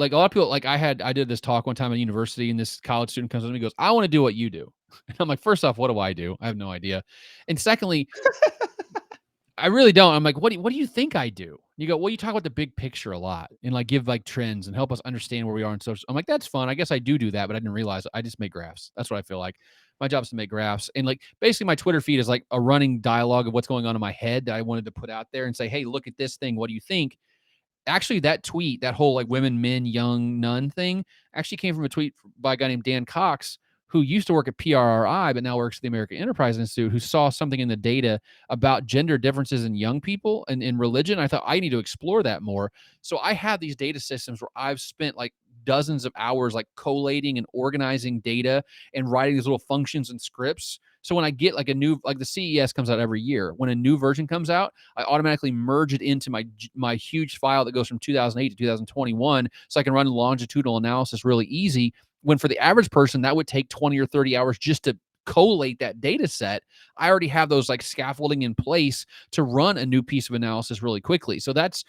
like, I did this talk one time at university, and this college student comes to me and goes, I want to do what you do. And I'm like, first off, what do I do? I have no idea. And secondly, I really don't. I'm like, what do you think I do? You go, well, you talk about the big picture a lot and like give like trends and help us understand where we are in social. I'm like, that's fun. I guess I do that, but I didn't realize I just make graphs. That's what I feel like. My job is to make graphs. And like, basically my Twitter feed is like a running dialogue of what's going on in my head that I wanted to put out there and say, hey, look at this thing. What do you think? Actually, that tweet, that whole like women, men, young, none thing actually came from a tweet by a guy named Dan Cox, who used to work at PRRI, but now works at the American Enterprise Institute, who saw something in the data about gender differences in young people and in religion. I thought I need to explore that more. So I have these data systems where I've spent like dozens of hours like collating and organizing data and writing these little functions and scripts. So when I get like a new, like the CES comes out every year, when a new version comes out, I automatically merge it into my huge file that goes from 2008 to 2021, so I can run longitudinal analysis really easy. When for the average person, that would take 20 or 30 hours just to collate that data set. I already have those like scaffolding in place to run a new piece of analysis really quickly. So that's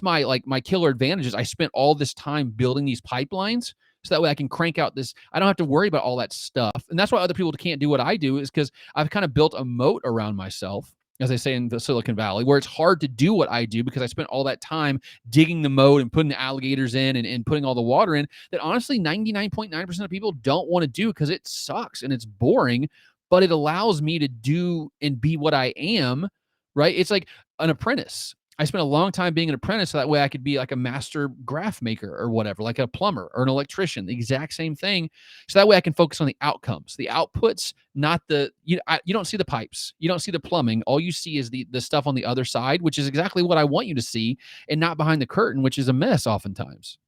my killer advantage is I spent all this time building these pipelines, so that way I can crank out this. I don't have to worry about all that stuff. And that's why other people can't do what I do, is because I've kind of built a moat around myself as I say in the Silicon Valley, where it's hard to do what I do because I spent all that time digging the moat and putting the alligators in and putting all the water in, that honestly 99.9% of people don't want to do because it sucks and it's boring, but it allows me to do and be what I am, right? It's like an apprentice. I spent a long time being an apprentice so that way I could be like a master graph maker or whatever, like a plumber or an electrician, the exact same thing. So that way I can focus on the outcomes, the outputs, not you don't see the pipes, you don't see the plumbing. All you see is the stuff on the other side, which is exactly what I want you to see, and not behind the curtain, which is a mess oftentimes.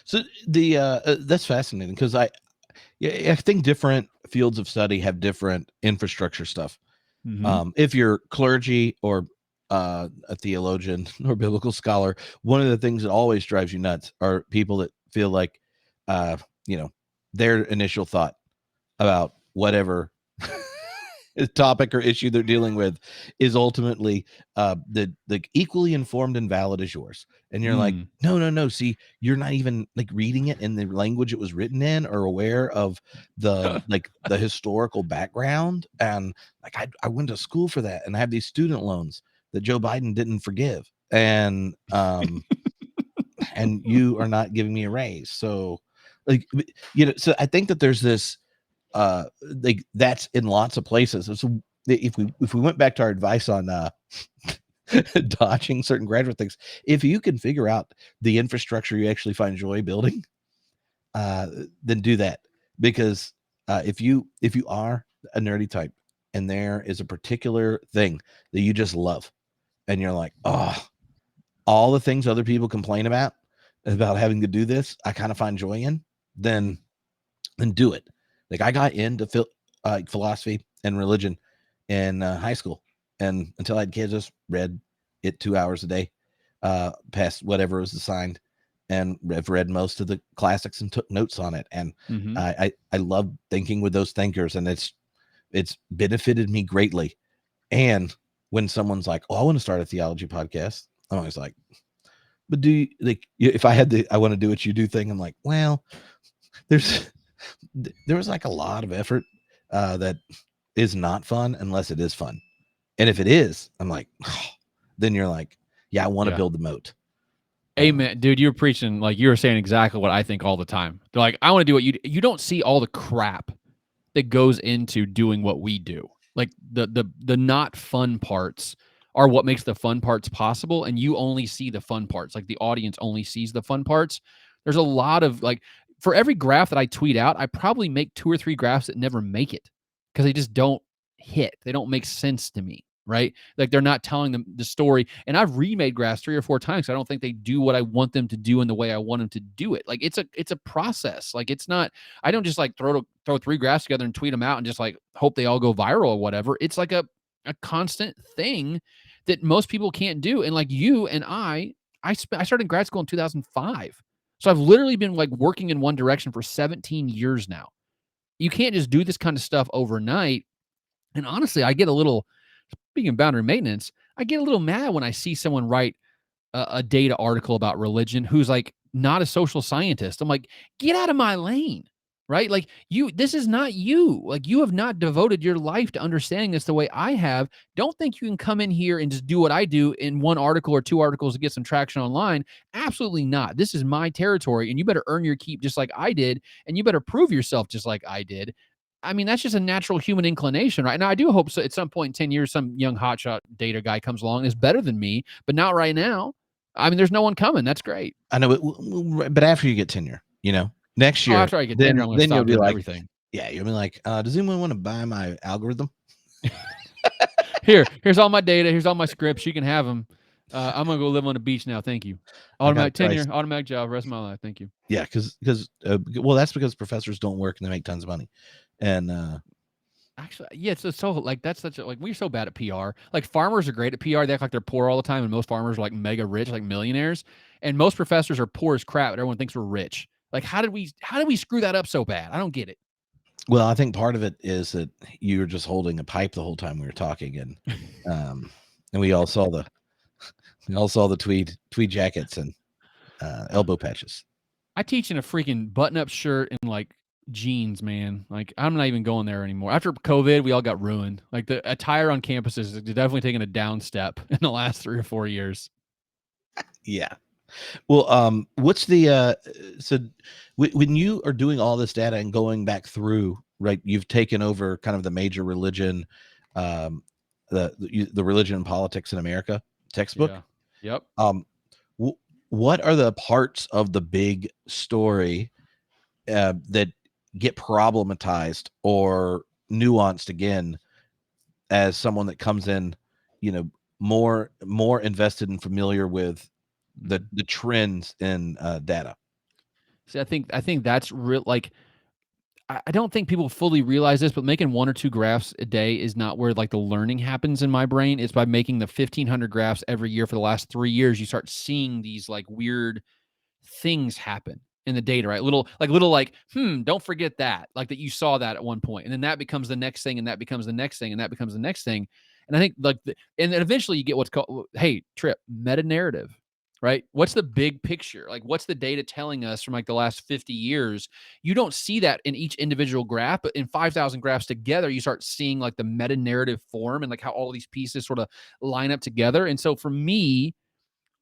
So that's fascinating because I think different fields of study have different infrastructure stuff. If you're clergy or a theologian or biblical scholar, one of the things that always drives you nuts are people that feel like, their initial thought about whatever topic or issue they're dealing with is ultimately the equally informed and valid as yours. And you're like, no. See, you're not even like reading it in the language it was written in or aware of the historical background. And like, I went to school for that and I have these student loans that Joe Biden didn't forgive. And and you are not giving me a raise. So so I think that there's this like that's in lots of places. So if we went back to our advice on dodging certain graduate things, if you can figure out the infrastructure you actually find joy building, then do that. Because if you are a nerdy type and there is a particular thing that you just love and you're like, oh, all the things other people complain about having to do this, I kind of find joy in, then do it. Like I got into philosophy and religion in high school, and until I had kids, just read it 2 hours a day, past whatever was assigned, and I've read most of the classics and took notes on it. And I love thinking with those thinkers, and it's benefited me greatly. And when someone's like, "Oh, I want to start a theology podcast," I'm always like, "But do you, like if I had the I want to do what you do thing?" I'm like, "Well, there was like a lot of effort that is not fun unless it is fun. And if it is, I'm like, oh, then you're like, yeah, I want to build the moat." Amen, dude. You were preaching, like you were saying exactly what I think all the time. They're like, I want to do what you don't see all the crap that goes into doing what we do. Like the not fun parts are what makes the fun parts possible, and you only see the fun parts. Like the audience only sees the fun parts. There's a lot of like for every graph that I tweet out, I probably make 2 or 3 graphs that never make it because they just don't hit. They don't make sense to me, right? Like they're not telling them the story. And I've remade graphs 3 or 4 times. I don't think they do what I want them to do in the way I want them to do it. Like it's a process. Like it's not. I don't just like throw 3 graphs together and tweet them out and just like hope they all go viral or whatever. It's like a constant thing that most people can't do. And like you and I started grad school in 2005. So I've literally been like working in one direction for 17 years now. You can't just do this kind of stuff overnight. And honestly, I get a little, speaking of boundary maintenance, I get a little mad when I see someone write a data article about religion who's like not a social scientist. I'm like, get out of my lane, right? Like this is not you. Like you have not devoted your life to understanding this the way I have. Don't think you can come in here and just do what I do in one article or 2 articles to get some traction online. Absolutely not. This is my territory, and you better earn your keep just like I did, and you better prove yourself just like I did. I mean, that's just a natural human inclination, right? Now, I do hope so at some point in 10 years, some young hotshot data guy comes along and is better than me, but not right now. I mean, there's no one coming. That's great. I know, but after you get tenure, next year, After I get tenure, I'm going to stop doing everything. Yeah, you'll be like, does anyone want to buy my algorithm? Here's all my data. Here's all my scripts. You can have them. I'm going to go live on the beach now. Thank you. Automatic tenure, automatic job, rest of my life. Thank you. Yeah, because that's because professors don't work and they make tons of money. And actually, yeah, it's so like that's such a like we're so bad at PR. Like farmers are great at PR. They act like they're poor all the time, and most farmers are like mega rich, like millionaires. And most professors are poor as crap, but everyone thinks we're rich. Like how did we screw that up so bad? I don't get it. Well, I think part of it is that you were just holding a pipe the whole time we were talking, and we all saw the tweed jackets and elbow patches. I teach in a freaking button-up shirt and like jeans, man. Like, I'm not even going there anymore. After COVID, we all got ruined. Like, the attire on campuses is definitely taking a down step in the last 3 or 4 years. Yeah. Well, what's the so when you are doing all this data and going back through, right? You've taken over kind of the major religion, um, the religion and politics in America textbook. Yeah. Yep. What are the parts of the big story that get problematized or nuanced again as someone that comes in, you know, more invested and familiar with the trends in data? See, I think that's real. Like, I don't think people fully realize this, but making 1 or 2 graphs a day is not where like the learning happens in my brain. It's by making the 1,500 graphs every year for the last 3 years. You start seeing these like weird things happen in the data, right? Don't forget that. Like that you saw that at one point. And then that becomes the next thing, and that becomes the next thing, and that becomes the next thing. And I think and then eventually you get what's called, hey, Tripp, meta narrative, right? What's the big picture? Like, what's the data telling us from like the last 50 years? You don't see that in each individual graph, but in 5,000 graphs together, you start seeing like the meta narrative form and like how all these pieces sort of line up together. And so for me,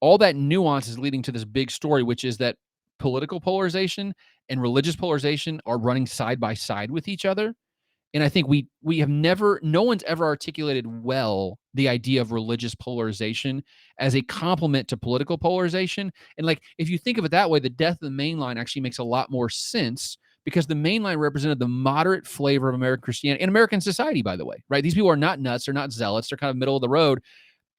all that nuance is leading to this big story, which is that political polarization and religious polarization are running side by side with each other. And I think we have never, no one's ever articulated well the idea of religious polarization as a complement to political polarization. And like, if you think of it that way, the death of the main line actually makes a lot more sense, because the main line represented the moderate flavor of American Christianity and American society, by the way, right? These people are not nuts, they're not zealots, they're kind of middle of the road.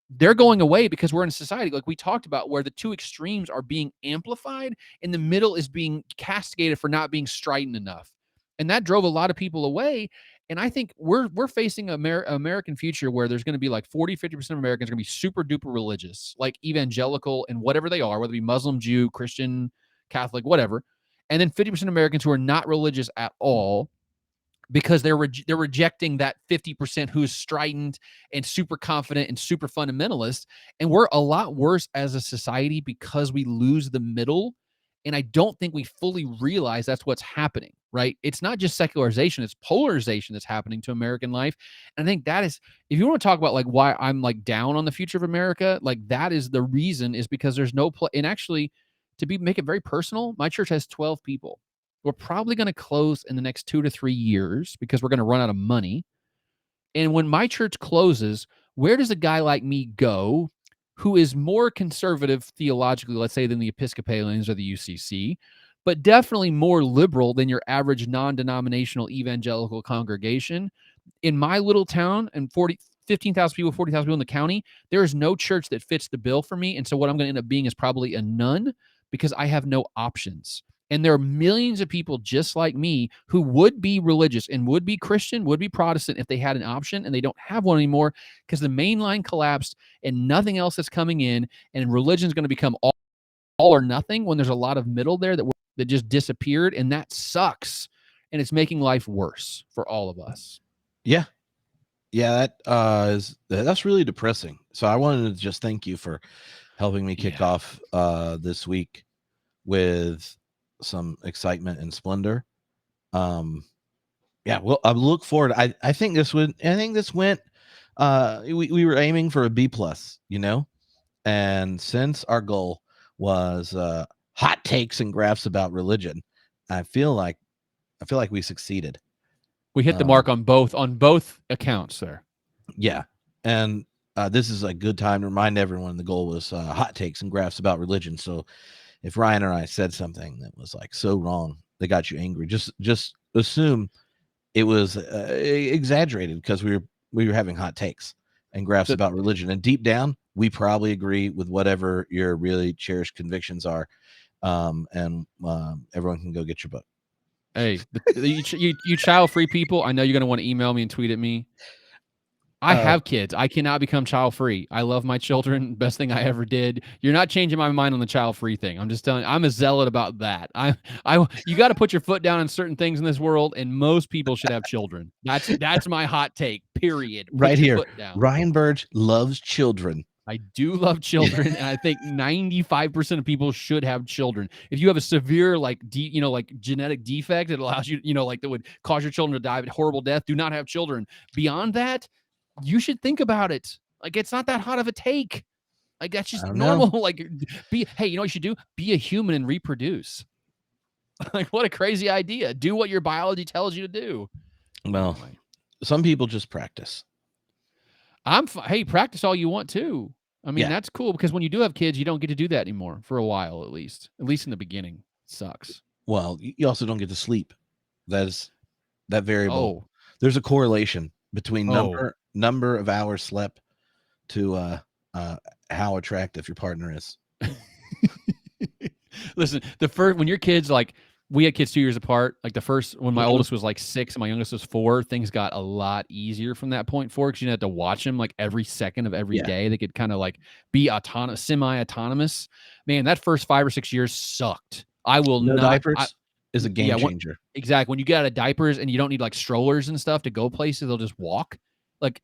They're going away because we're in a society, like we talked about, where the two extremes are being amplified and the middle is being castigated for not being strident enough. And that drove a lot of people away. And I think we're facing an American future where there's going to be like 40-50% of Americans are going to be super duper religious, like evangelical and whatever they are, whether it be Muslim, Jew, Christian, Catholic, whatever. And then 50% of Americans who are not religious at all, because they're rejecting that 50% who's strident and super confident and super fundamentalist. And we're a lot worse as a society because we lose the middle. And I don't think we fully realize that's what's happening, right? It's not just secularization, it's polarization that's happening to American life. And I think that is, if you want to talk about like why I'm like down on the future of America, like that is the reason, is because there's no play. And actually, make it very personal, my church has 12 people. We're probably going to close in the next 2 to 3 years because we're going to run out of money. And when my church closes, where does a guy like me go who is more conservative theologically, let's say, than the Episcopalians or the UCC, but definitely more liberal than your average non-denominational evangelical congregation? In my little town, and 15,000 people, 40,000 people in the county, there is no church that fits the bill for me. And so what I'm going to end up being is probably a none, because I have no options. And there are millions of people just like me who would be religious and would be Christian, would be Protestant if they had an option, and they don't have one anymore because the main line collapsed and nothing else is coming in, and religion is going to become all or nothing when there's a lot of middle there that just disappeared, and that sucks, and it's making life worse for all of us. Yeah. That's really depressing. So I wanted to just thank you for helping me kick off this week with some excitement and splendor. Well, I look forward. I think this went, we were aiming for a B+, and since our goal was hot takes and graphs about religion, I feel like we succeeded. We hit the mark on both accounts there. Yeah. And this is a good time to remind everyone the goal was hot takes and graphs about religion. So if Ryan or I said something that was like so wrong that got you angry, just assume it was exaggerated because we were having hot takes and graphs about religion. And deep down, we probably agree with whatever your really cherished convictions are. And everyone can go get your book. Hey, you child-free people, I know you're going to want to email me and tweet at me. I have kids. I cannot become child-free. I love my children. Best thing I ever did. You're not changing my mind on the child-free thing. I'm just telling you, I'm a zealot about that. You got to put your foot down on certain things in this world, and most people should have children. That's my hot take, period. Right here. Ryan Burge loves children. I do love children, and I think 95% of people should have children. If you have a severe, like, like genetic defect that allows you, like that would cause your children to die of horrible death, do not have children. Beyond that, you should think about it. Like, it's not that hot of a take. Like, that's I just don't know. normal. Like, hey, you know what you should do? Be a human and reproduce. Like, what a crazy idea. Do what your biology tells you to do. Well, Anyway. some people just practice. Hey, practice all you want to. I mean, Yeah. that's cool because when you do have kids, you don't get to do that anymore for a while, at least in the beginning. It sucks. Well, you also don't get to sleep. That variable. Oh, There's a correlation between oh. number of hours slept to how attractive your partner is. Listen, when your kids, like, we had kids 2 years apart. Like, when my oldest was like 6 and my youngest was 4, things got a lot easier from that point forward because you didn't have to watch them like every second of every day. They could kind of like be semi-autonomous. Man, that first 5 or 6 years sucked. I will No not. diapers is a game changer. Exactly. When you get out of diapers and you don't need like strollers and stuff to go places, they'll just walk. Like,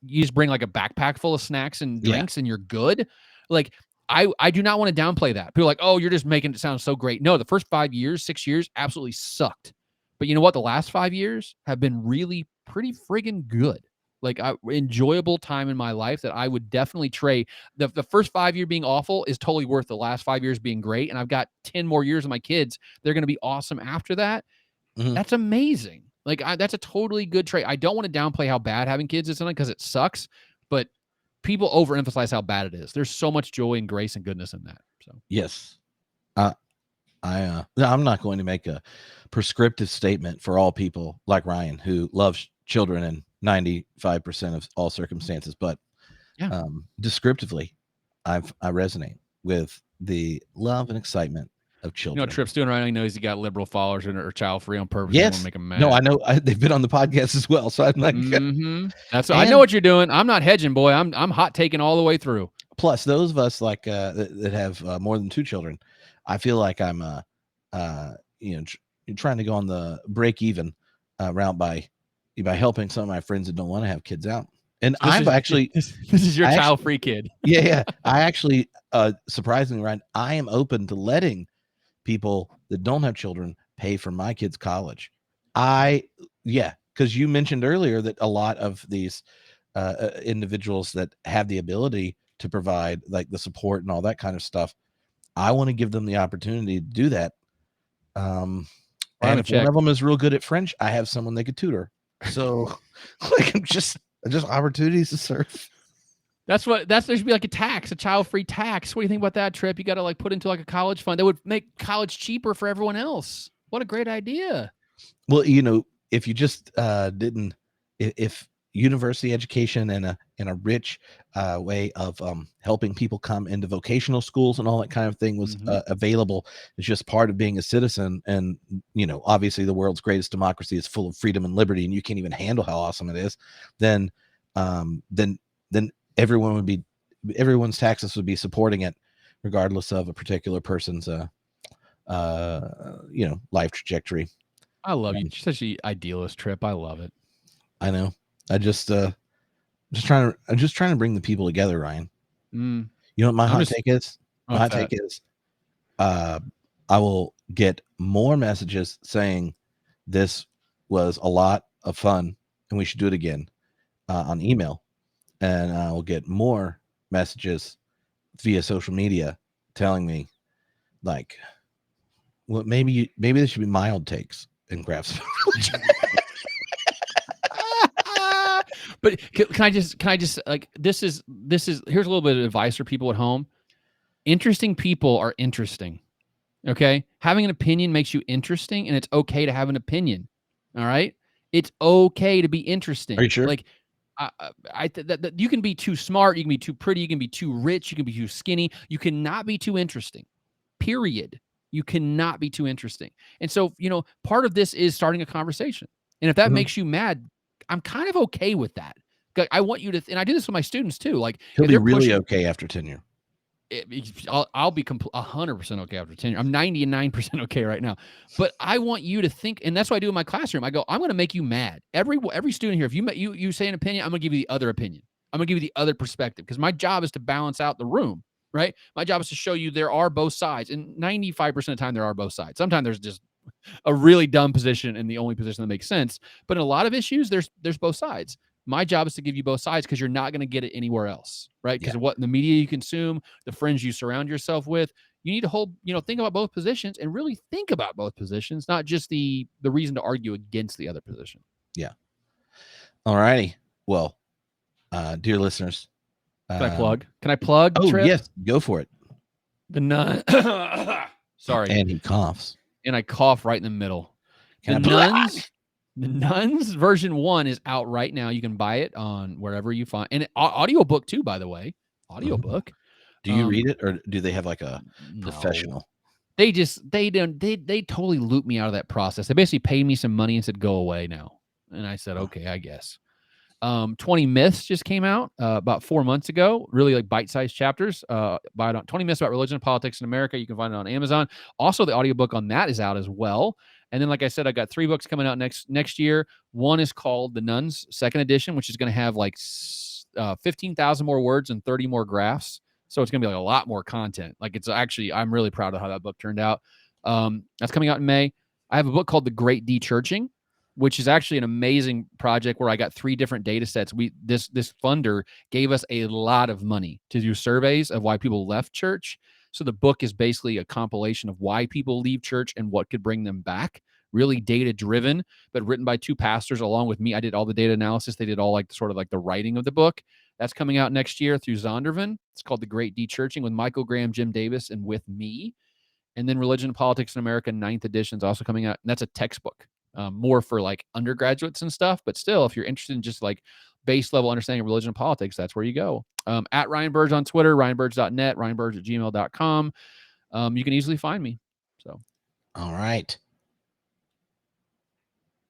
you just bring like a backpack full of snacks and drinks and you're good. Like, I do not want to downplay that. People are like, oh, you're just making it sound so great. No, the first 5 years, 6 years absolutely sucked. But you know what? The last 5 years have been really pretty friggin' good. Like, enjoyable time in my life that I would definitely trade. The first 5 year being awful is totally worth the last 5 years being great. And I've got 10 more years of my kids. They're going to be awesome after that. Mhm. That's amazing. Like, that's a totally good trait. I don't want to downplay how bad having kids is because it sucks, but people overemphasize how bad it is. There's so much joy and grace and goodness in that. So Yes. I'm not going to make a prescriptive statement for all people like Ryan who loves children in 95% of all circumstances, but descriptively, I resonate with the love and excitement of children. You know what Tripp's doing right now? He knows he got liberal followers or child free on purpose. Yes. Want to make them mad. No, I know they've been on the podcast as well. So I'm like, I know what you're doing. I'm not hedging, boy. I'm hot taking all the way through. Plus, those of us like that have more than 2 children, I feel like I'm trying to go on the break even route by helping some of my friends that don't want to have kids out. And this is your child free kid. Yeah. I actually surprisingly, Ryan, I am open to letting people that don't have children pay for my kids' college. Because you mentioned earlier that a lot of these individuals that have the ability to provide like the support and all that kind of stuff, I want to give them the opportunity to do that. And if one of them is real good at French, I have someone they could tutor. So like just opportunities to serve. There should be like a child-free tax. What do you think about that, Tripp? You got to like put into like a college fund that would make college cheaper for everyone else. What a great idea. Well, if you just if university education and a rich way of helping people come into vocational schools and all that kind of thing was available, it's just part of being a citizen. And obviously the world's greatest democracy is full of freedom and liberty, and you can't even handle how awesome it is. Then everyone's taxes would be supporting it, regardless of a particular person's life trajectory. I love you. You're such an idealist, Tripp. I love it. I know. I just trying to bring the people together, Ryan. You know what my hot take is? My hot take is I will get more messages saying this was a lot of fun and we should do it again on email, and I will get more messages via social media telling me like, well, maybe there should be mild takes in graphs. But can I just like, this is here's a little bit of advice for people at home. Interesting people are interesting. Okay. Having an opinion makes you interesting, and it's okay to have an opinion. All right. It's okay to be interesting. Are you sure? Like, that you can be too smart. You can be too pretty. You can be too rich. You can be too skinny. You cannot be too interesting. Period. You cannot be too interesting. And so, part of this is starting a conversation. And if that makes you mad, I'm kind of okay with that. I want you to, and I do this with my students too. Like, he'll be really okay after tenure. I'll be 100% okay after tenure. I'm 99% okay right now. But I want you to think, and that's what I do in my classroom. I go, I'm going to make you mad. Every student here, if you say an opinion, I'm going to give you the other opinion. I'm going to give you the other perspective because my job is to balance out the room, right? My job is to show you there are both sides. And 95% of the time, there are both sides. Sometimes there's just a really dumb position and the only position that makes sense. But in a lot of issues, there's both sides. My job is to give you both sides because you're not going to get it anywhere else, right? Because of what the media you consume, the friends you surround yourself with. You need to think about both positions and really think about both positions, not just the reason to argue against the other position. Yeah. All righty. Well, dear listeners, can I plug? Oh, Tripp? yes, go for it. The nun. Sorry. And he coughs. And I cough right in the middle. The Nuns version 1 is out right now. You can buy it on wherever you find, and audiobook too, by the way. Audiobook. Do you read it, or do they have like a professional? They totally looped me out of that process. They basically paid me some money and said, go away now. And I said, okay, I guess. 20 Myths just came out about 4 months ago, really like bite-sized chapters. 20 Myths About Religion and Politics in America. You can find it on Amazon. Also, the audiobook on that is out as well. And then, like I said, I got 3 books coming out next year. One is called The Nuns, second edition, which is going to have like 15,000 more words and 30 more graphs. So it's going to be like a lot more content. Like it's actually, I'm really proud of how that book turned out. That's coming out in May. I have a book called The Great Dechurching, which is actually an amazing project where I got 3 different data sets. This funder gave us a lot of money to do surveys of why people left church. So the book is basically a compilation of why people leave church and what could bring them back. Really data driven, but written by 2 pastors along with me. I did all the data analysis. They did all sort of the writing of the book. That's coming out next year through Zondervan. It's called The Great Dechurching with Michael Graham, Jim Davis, and with me. And then Religion and Politics in America, 9th edition is also coming out. And that's a textbook. More for undergraduates and stuff, but still, if you're interested in just base level understanding of religion and politics, that's where you go. At Ryan Burge on Twitter, ryanburge.net, ryanburge@gmail.com. You can easily find me. So, all right.